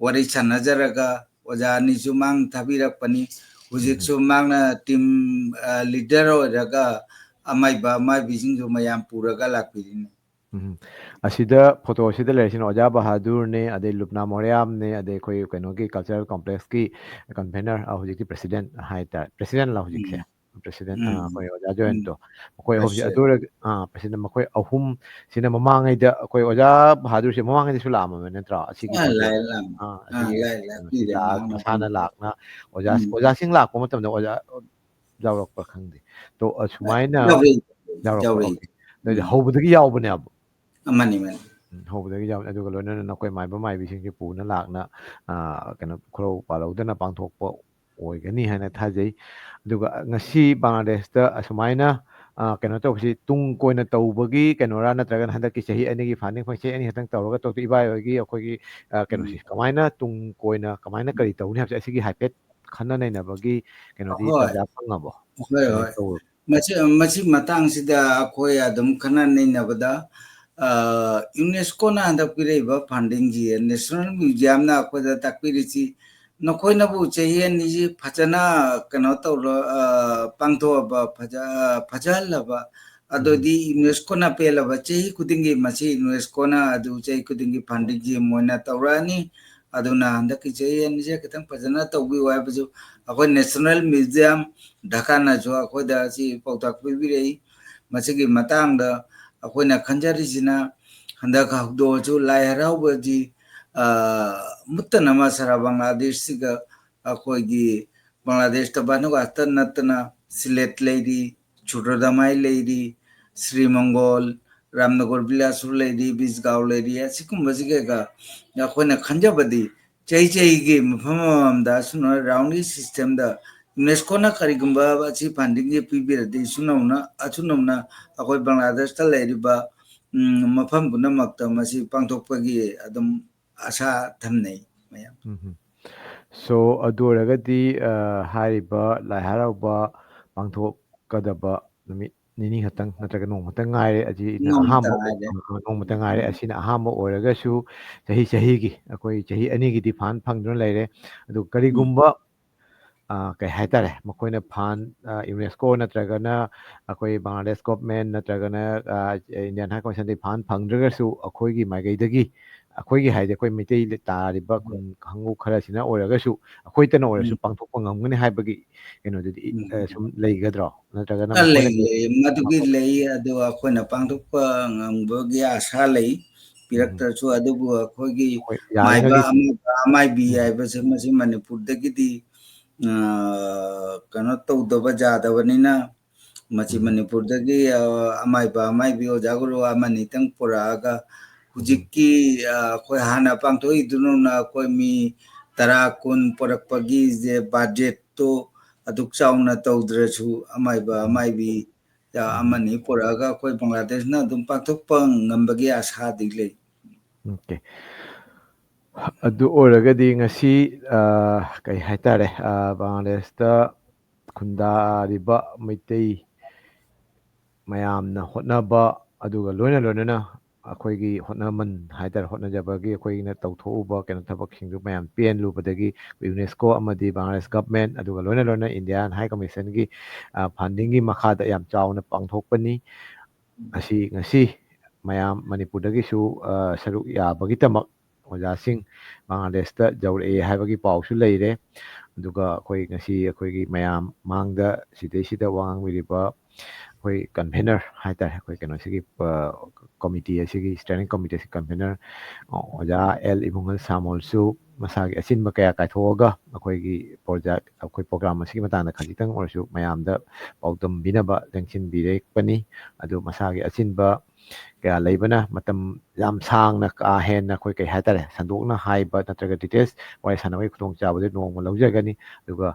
ꯋꯥꯔꯤ ꯁꯥꯟꯅꯖꯔꯒ ꯑꯣꯖꯥ ꯑꯅꯤꯁꯨ ꯃꯥꯡ ꯊꯥꯕꯤꯔꯛꯄꯅꯤ ꯍꯧꯖꯤꯛꯁꯨ ꯃꯥꯡꯅ ꯇꯤꯝ ꯂꯤꯗꯔ ꯑꯣꯏꯔꯒ ꯑꯃꯥꯏꯕ ꯑꯃꯥꯏꯕꯤꯁꯤꯡꯁꯨ ꯃꯌꯥꯝ ꯄꯨꯔꯒ ꯂꯥꯛꯄꯤꯔꯤꯅꯤ ꯑꯁꯤꯗ ꯐꯣꯇꯣꯁꯤꯗ ꯂꯩꯔꯤꯁꯤꯅ ꯑꯣꯖꯥ ꯕꯍꯥꯗꯨꯔꯅꯦ ꯑꯗꯩ ꯂꯨꯞꯅꯥ ꯃꯣꯔꯌꯥꯝꯅꯦ ꯑꯗꯩ ꯑꯩꯈꯣꯏ ꯀꯩꯅꯣꯒꯤ ꯀꯜꯆꯔꯦꯜ ꯀꯣꯝꯄ꯭ꯂꯦꯛꯁꯀꯤ ꯀꯟꯚꯦꯅꯔ ꯍꯧꯖꯤꯛꯀꯤ ꯄ꯭ꯔꯦꯁꯤꯗꯦꯟ ꯍꯥꯏꯇꯥꯔꯦ ꯄ꯭ꯔꯦꯁꯤꯗꯦꯟꯂ ꯍꯧꯖꯤꯛꯁꯦ ꯄ꯭ꯔꯦꯁꯤꯗꯦꯟ ꯑꯩꯈꯣꯏ ꯑꯣꯖꯥ ꯖꯣꯌꯦꯟꯇꯣ ꯃꯈꯣꯏ ꯑꯍꯨꯝꯁꯦ ꯑꯗꯨ ꯑꯣꯏꯔꯒ ꯄ꯭ꯔꯦꯁꯤꯗꯦꯟ ꯃꯈꯣꯏ ꯑꯍꯨꯝ ꯁꯤꯅ ꯃꯃꯥꯡꯉꯩꯗ ꯑꯩꯈꯣꯏ ꯑꯣꯖꯥ ꯕꯍꯥꯗꯨꯔꯁꯦ ꯃꯃꯥꯡꯉꯩꯗꯁꯨ ꯂꯥꯛꯑꯝꯃꯕ ꯅꯠꯇ꯭ꯔꯣ ꯑꯁꯤꯒꯤ ꯄ꯭ꯔꯣꯖꯦꯛ ꯑꯁꯤꯒꯤ ꯀꯩꯅꯣꯁꯤ ꯃꯁꯥꯅ ꯂꯥꯛꯅ ꯑꯣꯖꯥꯁꯤꯡ ꯂꯥꯛꯄ ꯃꯇꯝꯗ ꯑꯣꯖꯥ ꯌꯥꯎꯔꯛꯄ꯭ꯔꯥ ꯈꯪꯗꯦ ꯇꯣ ꯑꯁꯨꯃꯥꯏꯅ ꯌꯥꯎꯔꯛꯄ ꯑꯣꯀꯦ ꯑꯗꯨꯗꯤ ꯍꯧꯕꯗꯒꯤ ꯌꯥꯎꯕꯅꯦꯕ ꯃꯥꯅꯤ ꯃꯥꯅꯤ ꯍꯧꯕꯗꯒꯤ ꯌꯥꯎꯕꯅꯦ ꯑꯗꯨꯒ ꯂꯣꯏꯅꯅ ꯑꯩꯈꯣꯏ ꯃꯥꯏꯕ ꯃꯥꯏꯕꯤꯁꯤꯡꯁꯦ ꯄꯨꯅ ꯂꯥꯛꯅ ꯀꯩꯅꯣ ꯈꯨꯔꯧ ꯄꯥꯜꯍꯧꯗꯅ ꯄꯥꯡꯊꯣꯛꯄ ꯑꯣꯏꯒꯅꯤ ꯍꯥꯏꯅ ꯊꯥꯖꯩ ꯑꯗꯨꯒ ꯉꯁꯤ ꯕꯪꯒ꯭ꯂꯥꯗꯦꯁꯇ ꯑꯁꯨꯃꯥꯏꯅ ꯀꯩꯅꯣ ꯇꯧꯕꯁꯤ ꯇꯨꯡ ꯀꯣꯏꯅ ꯇꯧꯕꯒꯤ ꯀꯩꯅꯣꯔꯥ ꯅꯠꯇ꯭ꯔꯒꯅ ꯍꯟꯗꯛꯀꯤ ꯆꯍꯤ ꯑꯅꯤꯒꯤ ꯐꯥꯟꯗꯤꯡ ꯆꯍꯤ ꯑꯅꯤ ꯈꯛꯇꯪ ꯇꯧꯔꯒ ꯇꯧꯗꯣ ꯏꯕꯥꯏ ꯍꯣꯏꯒꯤ ꯑꯩꯈꯣꯏꯒꯤ ꯀꯩꯅꯣꯁꯤ ꯀꯃꯥꯏꯅ ꯇꯨꯡ ꯀꯣꯏꯅ ꯀꯃꯥꯏꯅ ꯀꯔꯤ ꯇꯧꯅꯤ ꯍꯥꯏꯕꯁꯦ ꯑꯁꯤꯒꯤ ꯍꯥꯏꯐꯦꯠ ꯈꯟꯅ ꯅꯩꯅꯕꯒꯤ ꯀꯩꯅꯣꯗꯤ ꯍꯣꯏ ꯇꯥꯟꯖꯥ ꯐꯪꯉꯕꯣ ꯍꯣꯏ ꯀꯃꯥꯏꯅ ꯍꯣꯏ ꯇꯧꯕ ꯃꯁꯤ ꯃꯇꯥꯡꯁꯤꯗ ꯑꯩꯈꯣꯏ ꯑꯗꯨꯝ ꯈꯟꯅ ꯅꯩꯅꯕꯗ ꯌꯨꯅꯦꯁꯀꯣꯅ ꯍꯟꯗꯛ ꯄꯤꯔꯛꯏꯕ ꯐꯟꯗꯤꯡꯁꯤ ꯅꯦꯁꯅꯦꯜ ꯃ꯭ꯌꯨꯖꯤꯌꯝꯅ ꯑꯩꯈꯣꯏꯗ ꯇꯥꯛꯄꯤꯔꯤꯁꯤ ꯅꯈꯣꯏꯅꯕꯨ ꯆꯍꯤ ꯑꯅꯤꯁꯤ ꯐꯖꯅ ꯀꯩꯅꯣ ꯇꯧꯔ ꯄꯥꯡꯊꯣꯛꯑꯕ ꯐꯖꯍꯜꯂꯕ ꯑꯗꯨꯗꯤ ꯌꯨꯅꯦꯁꯀꯣꯅ ꯄꯦꯜꯂꯕ ꯆꯍꯤ ꯈꯨꯗꯤꯡꯒꯤ ꯃꯁꯤ ꯌꯨꯅꯦꯁꯀꯣꯅ ꯑꯗꯨ ꯆꯍꯤ ꯈꯨꯗꯤꯡꯒꯤ ꯐꯟꯗꯤꯡꯁꯤ ꯃꯣꯏꯅ ꯇꯧꯔꯛꯑꯅꯤ ꯑꯗꯨꯅ ꯍꯟꯗꯛꯀꯤ ꯆꯍꯤ ꯑꯅꯤꯁꯦ ꯈꯤꯇꯪ ꯐꯖꯅ ꯇꯧꯕꯤꯌꯨ ꯍꯥꯏꯕꯁꯨ ꯑꯩꯈꯣꯏ ꯅꯦꯁꯅꯦꯜ ꯃ꯭ꯌꯨꯖꯤꯌꯝ ꯙꯥꯀꯥꯅꯁꯨ ꯑꯩꯈꯣꯏꯗ ꯑꯁꯤ ꯄꯥꯎꯇꯥꯛ ꯄꯤꯕꯤꯔꯛꯏ ꯃꯁꯤꯒꯤ ꯃꯇꯥꯡꯗ ꯑꯩꯈꯣꯏꯅ ꯈꯟꯖꯔꯤꯁꯤꯅ ꯍꯟꯗꯛ ꯍꯧꯗꯣꯛꯑꯁꯨ ꯂꯥꯏ ꯍꯔꯥꯎꯕꯁꯤ ꯃꯨꯠꯇꯅꯃ ꯁꯔꯥ ꯕꯪꯒ꯭ꯂꯥꯗꯦꯁꯁꯤꯒ ꯑꯩꯈꯣꯏꯒꯤ ꯕꯪꯒ꯭ꯂꯥꯗꯦꯁꯇ ꯚꯥꯅꯨꯑꯥꯠꯇ ꯅꯠꯇꯅ ꯁꯤꯂꯦꯠ ꯂꯩꯔꯤ ꯆꯨꯔꯗꯃꯥꯏ ꯂꯩꯔꯤ ꯁ꯭ꯔꯤꯃꯪꯒꯣꯜ ꯔꯥꯝꯅꯒꯔ ꯕꯤꯂꯥꯁꯄꯨꯔ ꯂꯩꯔꯤ ꯕꯤꯁꯒꯥꯎ ꯂꯩꯔꯤ ꯑꯁꯤꯒꯨꯝꯕꯁꯤꯒ ꯑꯩꯈꯣꯏꯅ ꯈꯟꯖꯕꯗꯤ ꯆꯍꯤ ꯆꯍꯤꯒꯤ ꯃꯐꯝ ꯑꯃꯃꯝꯗ ꯑꯁꯨꯝꯅ ꯔꯥꯎꯟꯒꯤ ꯁꯤꯁꯇꯦꯝꯗ ꯌꯨꯅꯦꯁꯀꯣꯅ ꯀꯔꯤꯒꯨꯝꯕ ꯑꯁꯤ ꯐꯟꯗꯤꯡꯁꯦ ꯄꯤꯕꯤꯔꯗꯤ ꯑꯁꯨꯝꯅꯧꯅ ꯑꯩꯈꯣꯏ ꯕꯪꯒ꯭ꯂꯥꯗꯦꯁꯇ ꯂꯩꯔꯤꯕ ꯃꯐꯝ ꯄꯨꯝꯅꯃꯛꯇ ꯃꯁꯤ ꯄꯥꯡꯊꯣꯛꯄꯒꯤ ꯑꯗꯨꯝ ꯑꯁꯥ ꯊꯝꯅꯩ ꯃꯌꯥꯝ ꯁꯣ ꯑꯗꯨ ꯑꯣꯏꯔꯒꯗꯤ ꯍꯥꯏꯔꯤꯕ ꯂꯥꯏ ꯍꯔꯥꯎꯕ ꯄꯥꯡꯊꯣꯛꯀꯗꯕ ꯅꯨꯃꯤꯠ ꯅꯤꯅꯤ ꯈꯛꯇꯪ ꯅꯠꯇ꯭ꯔꯒ ꯅꯣꯡꯃꯇꯪ ꯉꯥꯏꯔꯦ ꯑꯁꯤꯅ ꯅꯣꯡꯃꯇ ꯑꯍꯥꯟꯕ ꯉꯥꯏꯔꯦ ꯅꯣꯡꯃꯇ ꯉꯥꯏꯔꯦ ꯑꯁꯤꯅ ꯑꯍꯥꯟꯕ ꯑꯣꯏꯔꯒꯁꯨ ꯆꯍꯤ ꯆꯍꯤꯒꯤ ꯑꯩꯈꯣꯏ ꯆꯍꯤ ꯑꯅꯤꯒꯤꯗꯤ ꯐꯪꯗꯨꯅ ꯂꯩꯔꯦ ꯑꯗꯨ ꯀꯔꯤꯒꯨꯝꯕ ꯀꯩ ꯍꯥꯏꯇꯥꯔꯦ ꯃꯈꯣꯏꯅ ꯌꯨꯅꯦꯁꯀꯣ ꯅꯠꯇ꯭ꯔꯒꯅ ꯑꯩꯈꯣꯏ ꯕꯪꯒ꯭ꯂꯥꯗꯦꯁ ꯒꯣꯚꯔꯟꯃꯦꯟ ꯅꯠꯇ꯭ꯔꯒꯅ ꯏꯟꯗꯤꯌꯥꯟ ꯍꯥꯏ ꯀꯃꯤꯁꯟꯗꯒꯤ ꯐꯪꯗ꯭ꯔꯒꯁꯨ ꯑꯩꯈꯣꯏꯒꯤ ꯃꯥꯏꯀꯩꯗꯒꯤ ꯑꯩꯈꯣꯏꯒꯤ ꯍꯥꯏꯗꯤ ꯑꯩꯈꯣꯏ ꯃꯩꯇꯩ ꯇꯥꯔꯤꯕ ꯈꯨꯟ ꯀꯥꯡꯕꯨ ꯈꯔꯁꯤꯅ ꯑꯣꯏꯔꯒꯁꯨ ꯑꯩꯈꯣꯏꯇꯅ ꯑꯣꯏꯔꯁꯨ ꯄꯥꯡꯊꯣꯛꯄ ꯉꯝꯒꯅꯤ ꯍꯥꯏꯕꯒꯤ ꯀꯩꯅꯣꯗꯨꯗꯤ ꯁꯨꯝ ꯂꯩꯒꯗ꯭ꯔꯣ ꯅꯠꯇ꯭ꯔꯒꯅ ꯃꯈꯣꯏꯅ ꯂꯩ ꯃꯗꯨꯒꯤ ꯂꯩ ꯑꯗꯨ ꯑꯩꯈꯣꯏꯅ ꯄꯥꯡꯊꯣꯛꯄ ꯉꯝꯕꯒꯤ ꯑꯁꯥ ꯂꯩ ꯄꯤꯔꯛꯇ꯭ꯔꯁꯨ ꯑꯗꯨꯕꯨ ꯑꯩꯈꯣꯏꯒꯤ ꯑꯩꯈꯣꯏ ꯃꯥꯏꯕ ꯌꯥꯔꯤꯉꯩꯗꯤ ꯑꯃꯥꯏꯕꯤ ꯍꯥꯏꯕꯁꯦ ꯃꯁꯤ ꯃꯅꯤꯄꯨꯔꯗꯒꯤꯗꯤ ꯀꯩꯅꯣ ꯇꯧꯗꯕ ꯌꯥꯗꯕꯅꯤꯅ ꯃꯁꯤ ꯃꯅꯤꯄꯨꯔꯗꯒꯤ ꯑꯃꯥꯏꯕ ꯑꯃꯥꯏꯕꯤ ꯑꯣꯖꯥ ꯒꯨꯔꯨ ꯑꯃꯅꯤꯇꯪ ꯄꯨꯔꯛꯑꯒ ꯍꯧꯖꯤꯛꯀꯤ ꯑꯩꯈꯣꯏ ꯍꯥꯟꯅ ꯄꯥꯡꯊꯣꯛꯏꯗꯨꯅ ꯑꯩꯈꯣꯏ ꯃꯤ 10 10 ꯄꯣꯔꯛꯄꯒꯤꯁꯦ ꯕꯥꯖꯦꯠꯇꯣ ꯑꯗꯨꯛ ꯆꯥꯎꯅ ꯇꯧꯗ꯭ꯔꯁꯨ ꯑꯃꯥꯏꯕ ꯑꯃꯥꯏꯕꯤ ꯑꯃꯅꯤ ꯄꯨꯔꯛꯑꯒ ꯑꯩꯈꯣꯏ ꯕꯪꯒ꯭ꯂꯥꯗꯦꯁꯅ ꯑꯗꯨꯝ ꯄꯥꯡꯊꯣꯛꯄ ꯉꯝꯕꯒꯤ ꯑꯁꯥꯗꯤ ꯂꯩ ꯑꯣꯀꯦ ꯑꯗꯨ ꯑꯣꯏꯔꯒꯗꯤ ꯉꯁꯤ ꯀꯩ ꯍꯥꯏꯇꯥꯔꯦ ꯕꯪꯒ꯭ꯂꯥꯗꯦꯁꯇ ꯈꯨꯟꯗꯥꯔꯤꯕ ꯃꯩꯇꯩ ꯃꯌꯥꯝꯅ ꯍꯣꯠꯅꯕ ꯑꯗꯨꯒ ꯂꯣꯏꯅꯅ ꯑꯩꯈꯣꯏꯒꯤ ꯍꯣꯠꯅꯃꯟ ꯍꯥꯏꯇꯥꯔꯦ ꯍꯣꯠꯅꯖꯕꯒꯤ ꯑꯩꯈꯣꯏꯅ ꯇꯧꯊꯣꯛꯎꯕ ꯀꯩꯅꯣ ꯊꯕꯛꯁꯤꯡꯗꯨ ꯃꯌꯥꯝ ꯄꯦꯟꯂꯨꯕꯗꯒꯤ ꯌꯨꯅꯦꯁꯀꯣ ꯑꯃꯗꯤ ꯕꯪꯒ꯭ꯂꯥꯗꯦꯁ ꯒꯚꯔꯟꯃꯦꯟ ꯑꯗꯨꯒ ꯂꯣꯏꯅ ꯏꯟꯗꯤꯌꯥꯟ ꯍꯥꯏ ꯀꯃꯤꯁꯟꯒꯤ ꯐꯟꯗꯤꯡꯒꯤ ꯃꯈꯥꯗ ꯌꯥꯝ ꯆꯥꯎꯅ ꯄꯥꯡꯊꯣꯛꯄꯅꯤ ꯑꯁꯤ ꯉꯁꯤ ꯃꯌꯥꯝ ꯃꯅꯤꯄꯨꯔꯗꯒꯤꯁꯨ ꯁꯔꯨꯛ ꯌꯥꯕꯒꯤꯗꯃꯛ ꯑꯣꯖꯥꯁꯤꯡ ꯕꯪꯒ꯭ꯂꯥꯗꯦꯁꯇ ꯌꯧꯔꯛꯑꯦ ꯍꯥꯏꯕꯒꯤ ꯄꯥꯎꯁꯨ ꯂꯩꯔꯦ ꯑꯗꯨꯒ ꯑꯩꯈꯣꯏ ꯉꯁꯤ ꯑꯩꯈꯣꯏꯒꯤ ꯃꯌꯥꯝ ꯃꯥꯡꯗ ꯁꯤꯗꯩꯁꯤꯗ ꯋꯥ ꯉꯥꯡꯕꯤꯔꯤꯕ ꯑꯩꯈꯣꯏ ꯀꯟꯚꯦꯅꯔ ꯍꯥꯏꯇꯥꯔꯦ ꯑꯩꯈꯣꯏ ꯀꯩꯅꯣꯁꯤꯒꯤ ꯀꯣꯃꯤꯇꯤ ꯑꯁꯤꯒꯤ ꯁ꯭ꯇꯦꯟꯗꯤꯡ ꯀꯣꯃꯤꯇꯤ ꯑꯁꯤ ꯀꯟꯚꯦꯅꯔ ꯑꯣꯖꯥ ꯑꯦꯜ ꯏꯕꯨꯡꯒꯜ ꯁꯥꯃꯣꯜꯁꯨ ꯃꯁꯥꯒꯤ ꯑꯆꯤꯟꯕ ꯀꯌꯥ ꯀꯥꯏꯊꯣꯛꯑꯒ ꯑꯩꯈꯣꯏꯒꯤ ꯑꯩꯈꯣꯏ ꯄ꯭ꯔꯣꯒ꯭ꯔꯥꯝ ꯑꯁꯤꯒꯤ ꯃꯇꯥꯡꯗ ꯈꯖꯤꯛꯇꯪ ꯑꯣꯏꯔꯁꯨ ꯃꯌꯥꯝꯗ ꯄꯥꯎꯗꯝꯕꯤꯅꯕ ꯂꯦꯡꯁꯤꯟꯕꯤꯔꯛꯄꯅꯤ ꯑꯗꯨ ꯃꯁꯥꯒꯤ ꯑꯆꯤꯟꯕ ꯀꯌꯥ ꯂꯩꯕꯅ ꯃꯇꯝ ꯌꯥꯝ ꯁꯥꯡꯅ ꯀꯥ ꯍꯦꯟꯅ ꯑꯩꯈꯣꯏ ꯀꯩ ꯍꯥꯏꯇꯥꯔꯦ ꯁꯟꯗꯣꯛꯅ ꯍꯥꯏꯕ ꯅꯠꯇ꯭ꯔꯒ ꯗꯤꯇꯦꯜꯁ ꯋꯥꯔꯤ ꯁꯥꯟꯅꯕꯒꯤ ꯈꯨꯗꯣꯡꯆꯥꯕꯗꯨ ꯅꯣꯡꯃ ꯂꯧꯖꯒꯅꯤ ꯑꯗꯨꯒ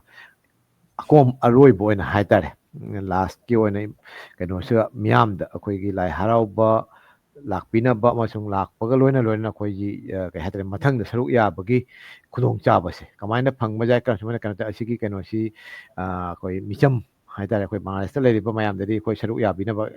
ꯑꯔꯣꯏꯕ ꯑꯣꯏꯅ ꯍꯥꯏꯇꯥꯔꯦ ꯂꯥꯁꯀꯤ ꯑꯣꯏꯅ ꯀꯩꯅꯣꯁꯨ ꯃꯤꯌꯥꯝꯗ ꯑꯩꯈꯣꯏꯒꯤ ꯂꯥꯏ ꯍꯔꯥꯎꯕ ꯂꯥꯛꯄꯤꯅꯕ ꯑꯃꯁꯨꯡ ꯂꯥꯛꯄꯒ ꯂꯣꯏꯅ ꯑꯩꯈꯣꯏꯒꯤ ꯀꯩ ꯍꯥꯏꯇꯥꯔꯦ ꯃꯊꯪꯗ ꯁꯔꯨꯛ ꯌꯥꯕꯒꯤ ꯈꯨꯗꯣꯡꯆꯥꯕꯁꯦ ꯀꯃꯥꯏꯅ ꯐꯪꯕ ꯌꯥꯏ ꯀꯔꯝ ꯀꯩꯅꯣ ꯑꯁꯤꯒꯤ ꯀꯩꯅꯣꯁꯤ ꯑꯩꯈꯣꯏ ꯃꯤꯆꯝ ꯍꯥꯏꯇꯥꯔꯦ ꯑꯩꯈꯣꯏ ꯕꯪꯒ꯭ꯂꯥꯗꯦꯁꯇ ꯂꯩꯔꯤꯕ ꯃꯌꯥꯝꯗꯗꯤ ꯑꯩꯈꯣꯏ ꯁꯔꯨꯛ ꯌꯥꯕꯤꯅꯕ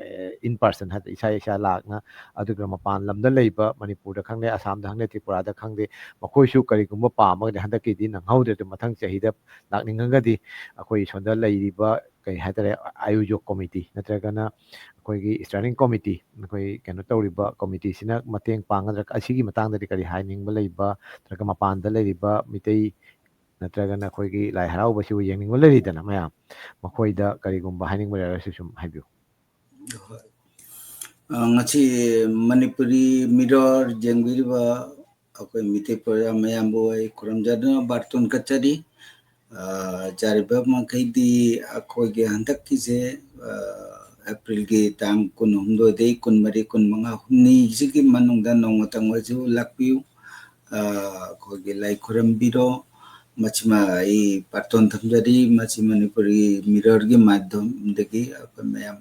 ꯏꯟ ꯄꯥꯔꯁꯟ ꯍꯥꯏꯇꯥꯔꯦ ꯏꯁꯥ ꯂꯥꯛꯅ ꯑꯗꯨꯒ ꯃꯄꯥꯟ ꯂꯝꯗ ꯂꯩꯕ ꯃꯅꯤꯄꯨꯔꯗ ꯈꯪꯗꯦ ꯑꯁꯥꯝꯗ ꯈꯪꯗꯦ ꯇ꯭ꯔꯤꯄꯨꯔꯥꯗ ꯈꯪꯗꯦ ꯃꯈꯣꯏꯁꯨ ꯀꯔꯤꯒꯨꯝꯕ ꯄꯥꯝꯃꯒꯗꯤ ꯍꯟꯗꯛꯀꯤꯗꯤ ꯅꯪꯍꯧꯗ꯭ꯔꯦ ꯃꯊꯪ ꯆꯍꯤꯗ ꯂꯥꯛꯅꯤꯡꯉꯒꯗꯤ ꯑꯩꯈꯣꯏ ꯁꯣꯝꯗ ꯂꯩꯔꯤꯕ ꯀꯩ ꯍꯥꯏꯇꯥꯔꯦ ꯑꯥꯌꯨꯖꯣꯛ ꯀꯣꯃꯤꯇꯤ ꯅꯠꯇ꯭ꯔꯒꯅ ꯑꯩꯈꯣꯏꯒꯤ ꯏꯁꯇꯔꯅꯤꯡ ꯀꯣꯃꯤꯇꯤ ꯑꯩꯈꯣꯏ ꯀꯩꯅꯣ ꯇꯧꯔꯤꯕ ꯀꯣꯃꯤꯇꯤꯁꯤꯅ ꯃꯇꯦꯡ ꯄꯥꯡꯒꯗ꯭ꯔꯥ ꯑꯁꯤꯒꯤ ꯃꯇꯥꯡꯗꯗꯤ ꯀꯔꯤ ꯍꯥꯏꯅꯤꯡꯕ ꯂꯩꯕ ꯅꯠꯇ꯭ꯔꯒ ꯃꯄꯥꯟꯗ ꯂꯩꯔꯤꯕ ꯃꯤꯇꯩ ꯅꯠꯇ꯭ꯔꯒꯅ ꯑꯩꯈꯣꯏꯒꯤ ꯂꯥꯏ ꯍꯔꯥꯎꯕꯁꯤꯕꯨ ꯌꯦꯡꯅꯤꯡꯕ ꯂꯩꯔꯤꯗꯅ ꯃꯌꯥꯝ ꯃꯈꯣꯏꯗ ꯀꯔꯤꯒꯨꯝꯕ ꯍꯥꯏꯅꯤꯡꯕ ꯂꯩꯔꯒꯁꯨ ꯁꯨꯝ ꯍꯥꯏꯕꯤꯌꯨ ngasi manipuri mirror jengbiriba akoi mite program mayambo ai kuramjadna bartun kachari jariba makai di akoi ge handak ki je april ge tang kun humdo dei kun mari kun manga humni jigi manungda nongotang waju lakpiu akoi ge lai kuram biro machima ai bartun thamjari machi manipuri mirror ge madhyam degi akoi mayam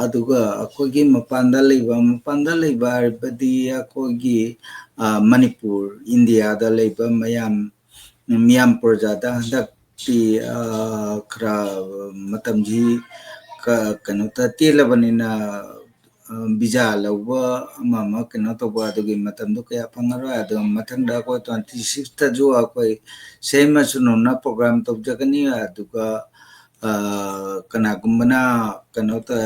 aduga akogi mapanda leiba badi akogi manipur india da leiba miyam projada handak ti kra matamji ka kanota telabanina bija lawa mama kena to ba adugi matamdo kaya pangaro adu mathangda ko 26 ta jo akoi same sunona program to jagani aduga kana gumbana kanota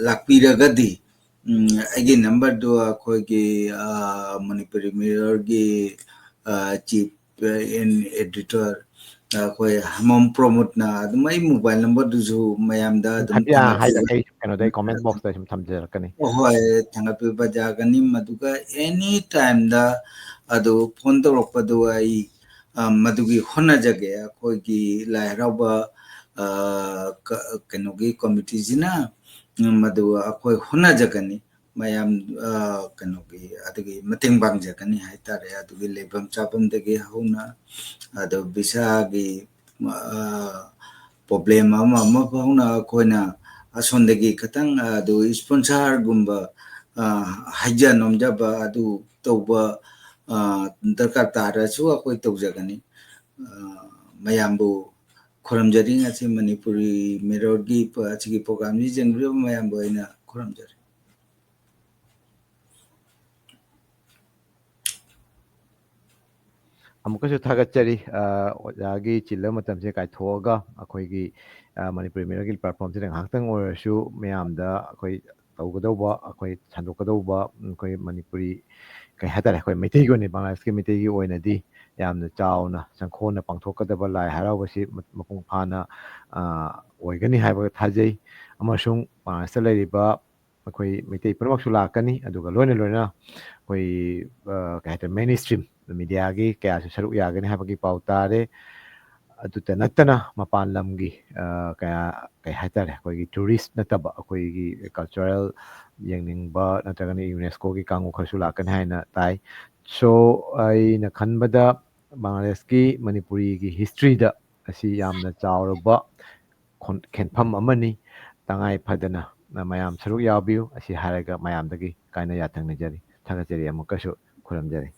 lakpiragadi agi number do akogi manipuri mirror gi chief editor akoi hamam promote na adumai mobile number du ju mayam da adum ꯍꯥꯏꯔꯛꯑꯦ ꯀꯩꯅꯣꯗ comment ꯕꯣꯛꯁꯇ ꯁꯨꯝ ꯊꯝꯖꯔꯛꯀꯅꯤ hoi thangapi bajagani maduga any time da adu phone torokpadu ai madugi hona jage akogi lai rauba kenogi committee jina madu akoi hona jagani mayam kenogi adugi mating bang jagani haitare adugi lebam chabam degi hauna adu bisa gi problem ama hauna koina asondegi katang adu sponsor gumba haja nomjaba adu toba darkar tarasu akoi tawjagani mayambu khoramjari ngasi manipuri mirror gi achigi program ji jengri mayambu aina khoramjari ꯑꯃꯨꯛꯀꯁꯨ ꯊꯥꯒꯠꯆꯔꯤ ꯑꯣꯖꯥꯒꯤ ꯆꯤꯜꯂ ꯃꯇꯝꯁꯦ ꯀꯥꯏꯊꯣꯛꯑꯒ ꯑꯩꯈꯣꯏꯒꯤ ꯃꯅꯤꯄꯨꯔꯤ ꯃꯤꯔꯔꯒꯤ ꯄ꯭ꯂꯦꯠꯐꯣꯝꯁꯤꯗ ꯉꯥꯏꯍꯥꯛꯇꯪ ꯑꯣꯏꯔꯁꯨ ꯃꯌꯥꯝꯗ ꯑꯩꯈꯣꯏ ꯇꯧꯒꯗꯧꯕ ꯑꯩꯈꯣꯏ ꯁꯟꯗꯣꯛꯀꯗꯧꯕ ꯑꯩꯈꯣꯏ ꯃꯅꯤꯄꯨꯔꯤ ꯀꯩ ꯍꯥꯏꯇꯥꯔꯦ ꯑꯩꯈꯣꯏ ꯃꯩꯇꯩꯒꯤ ꯑꯣꯏꯅ ꯕꯪꯒ꯭ꯂꯥꯗꯦꯁꯀꯤ ꯃꯩꯇꯩꯒꯤ ꯑꯣꯏꯅꯗꯤ ꯌꯥꯝꯅ ꯆꯥꯎꯅ ꯆꯪꯈꯣꯟꯅ ꯄꯥꯡꯊꯣꯛꯀꯗꯕ ꯂꯥꯏ ꯍꯔꯥꯎꯕꯁꯤ ꯃꯄꯨꯡ ꯐꯥꯅ ꯑꯣꯏꯒꯅꯤ ꯍꯥꯏꯕ ꯊꯥꯖꯩ ꯑꯃꯁꯨꯡ ꯕꯪꯒ꯭ꯂꯥꯗꯦꯁꯇ ꯂꯩꯔꯤꯕ ꯑꯩꯈꯣꯏ ꯃꯩꯇꯩ ꯄꯨꯝꯅꯃꯛꯁꯨ ꯂꯥꯛꯀꯅꯤ ꯑꯗꯨꯒ ꯂꯣꯏꯅ ꯑꯩꯈꯣꯏ ꯀꯩ ꯍꯥꯏꯇꯥꯔꯦ ꯃꯦꯟ ꯏꯁꯇ꯭ꯔꯤꯝ ꯃꯤꯗꯤꯌꯥꯒꯤ ꯀꯌꯥꯁꯨ ꯁꯔꯨꯛ ꯌꯥꯒꯅꯤ ꯍꯥꯏꯕꯒꯤ ꯄꯥꯎ ꯇꯥꯔꯦ ꯑꯗꯨꯇ ꯅꯠꯇꯅ ꯃꯄꯥꯟ ꯂꯝꯒꯤ ꯀꯩ ꯍꯥꯏꯇꯥꯔꯦ ꯑꯩꯈꯣꯏꯒꯤ ꯇꯨꯔꯤꯁ ꯅꯠꯇꯕ ꯑꯩꯈꯣꯏꯒꯤ ꯀꯜꯆꯔꯦꯜ ꯌꯦꯡꯅꯤꯡꯕ ꯅꯠꯇ꯭ꯔꯒꯅ ꯌꯨꯅꯦꯁꯀꯣꯒꯤ ꯀꯥꯡꯕꯨ ꯈꯔꯁꯨ ꯂꯥꯛꯀꯅꯤ ꯍꯥꯏꯅ ꯇꯥꯏ ꯁꯣ ꯑꯩꯅ ꯈꯟꯕꯗ ꯕꯪꯒ꯭ꯂꯥꯗꯦꯁꯀꯤ ꯃꯅꯤꯄꯨꯔꯤꯒꯤ ꯍꯤꯁꯇ꯭ꯔꯤꯗ ꯑꯁꯤ ꯌꯥꯝꯅ ꯆꯥꯎꯔꯕ ꯈꯦꯟꯐꯝ ꯑꯃꯅꯤ ꯇꯉꯥꯏ ꯐꯗꯅ ꯃꯌꯥꯝ ꯁꯔꯨꯛ ꯌꯥꯕꯤꯌꯨ ꯑꯁꯤ ꯍꯥꯏꯔꯒ ꯃꯌꯥꯝꯗꯒꯤ ꯀꯥꯏꯅ ꯌꯥꯊꯪ ꯅꯤꯖꯔꯤ ꯊꯥꯒꯠꯆꯔꯤ ꯑꯃꯨꯛꯀꯁꯨ ꯈꯨꯔꯨꯝꯖꯔꯤ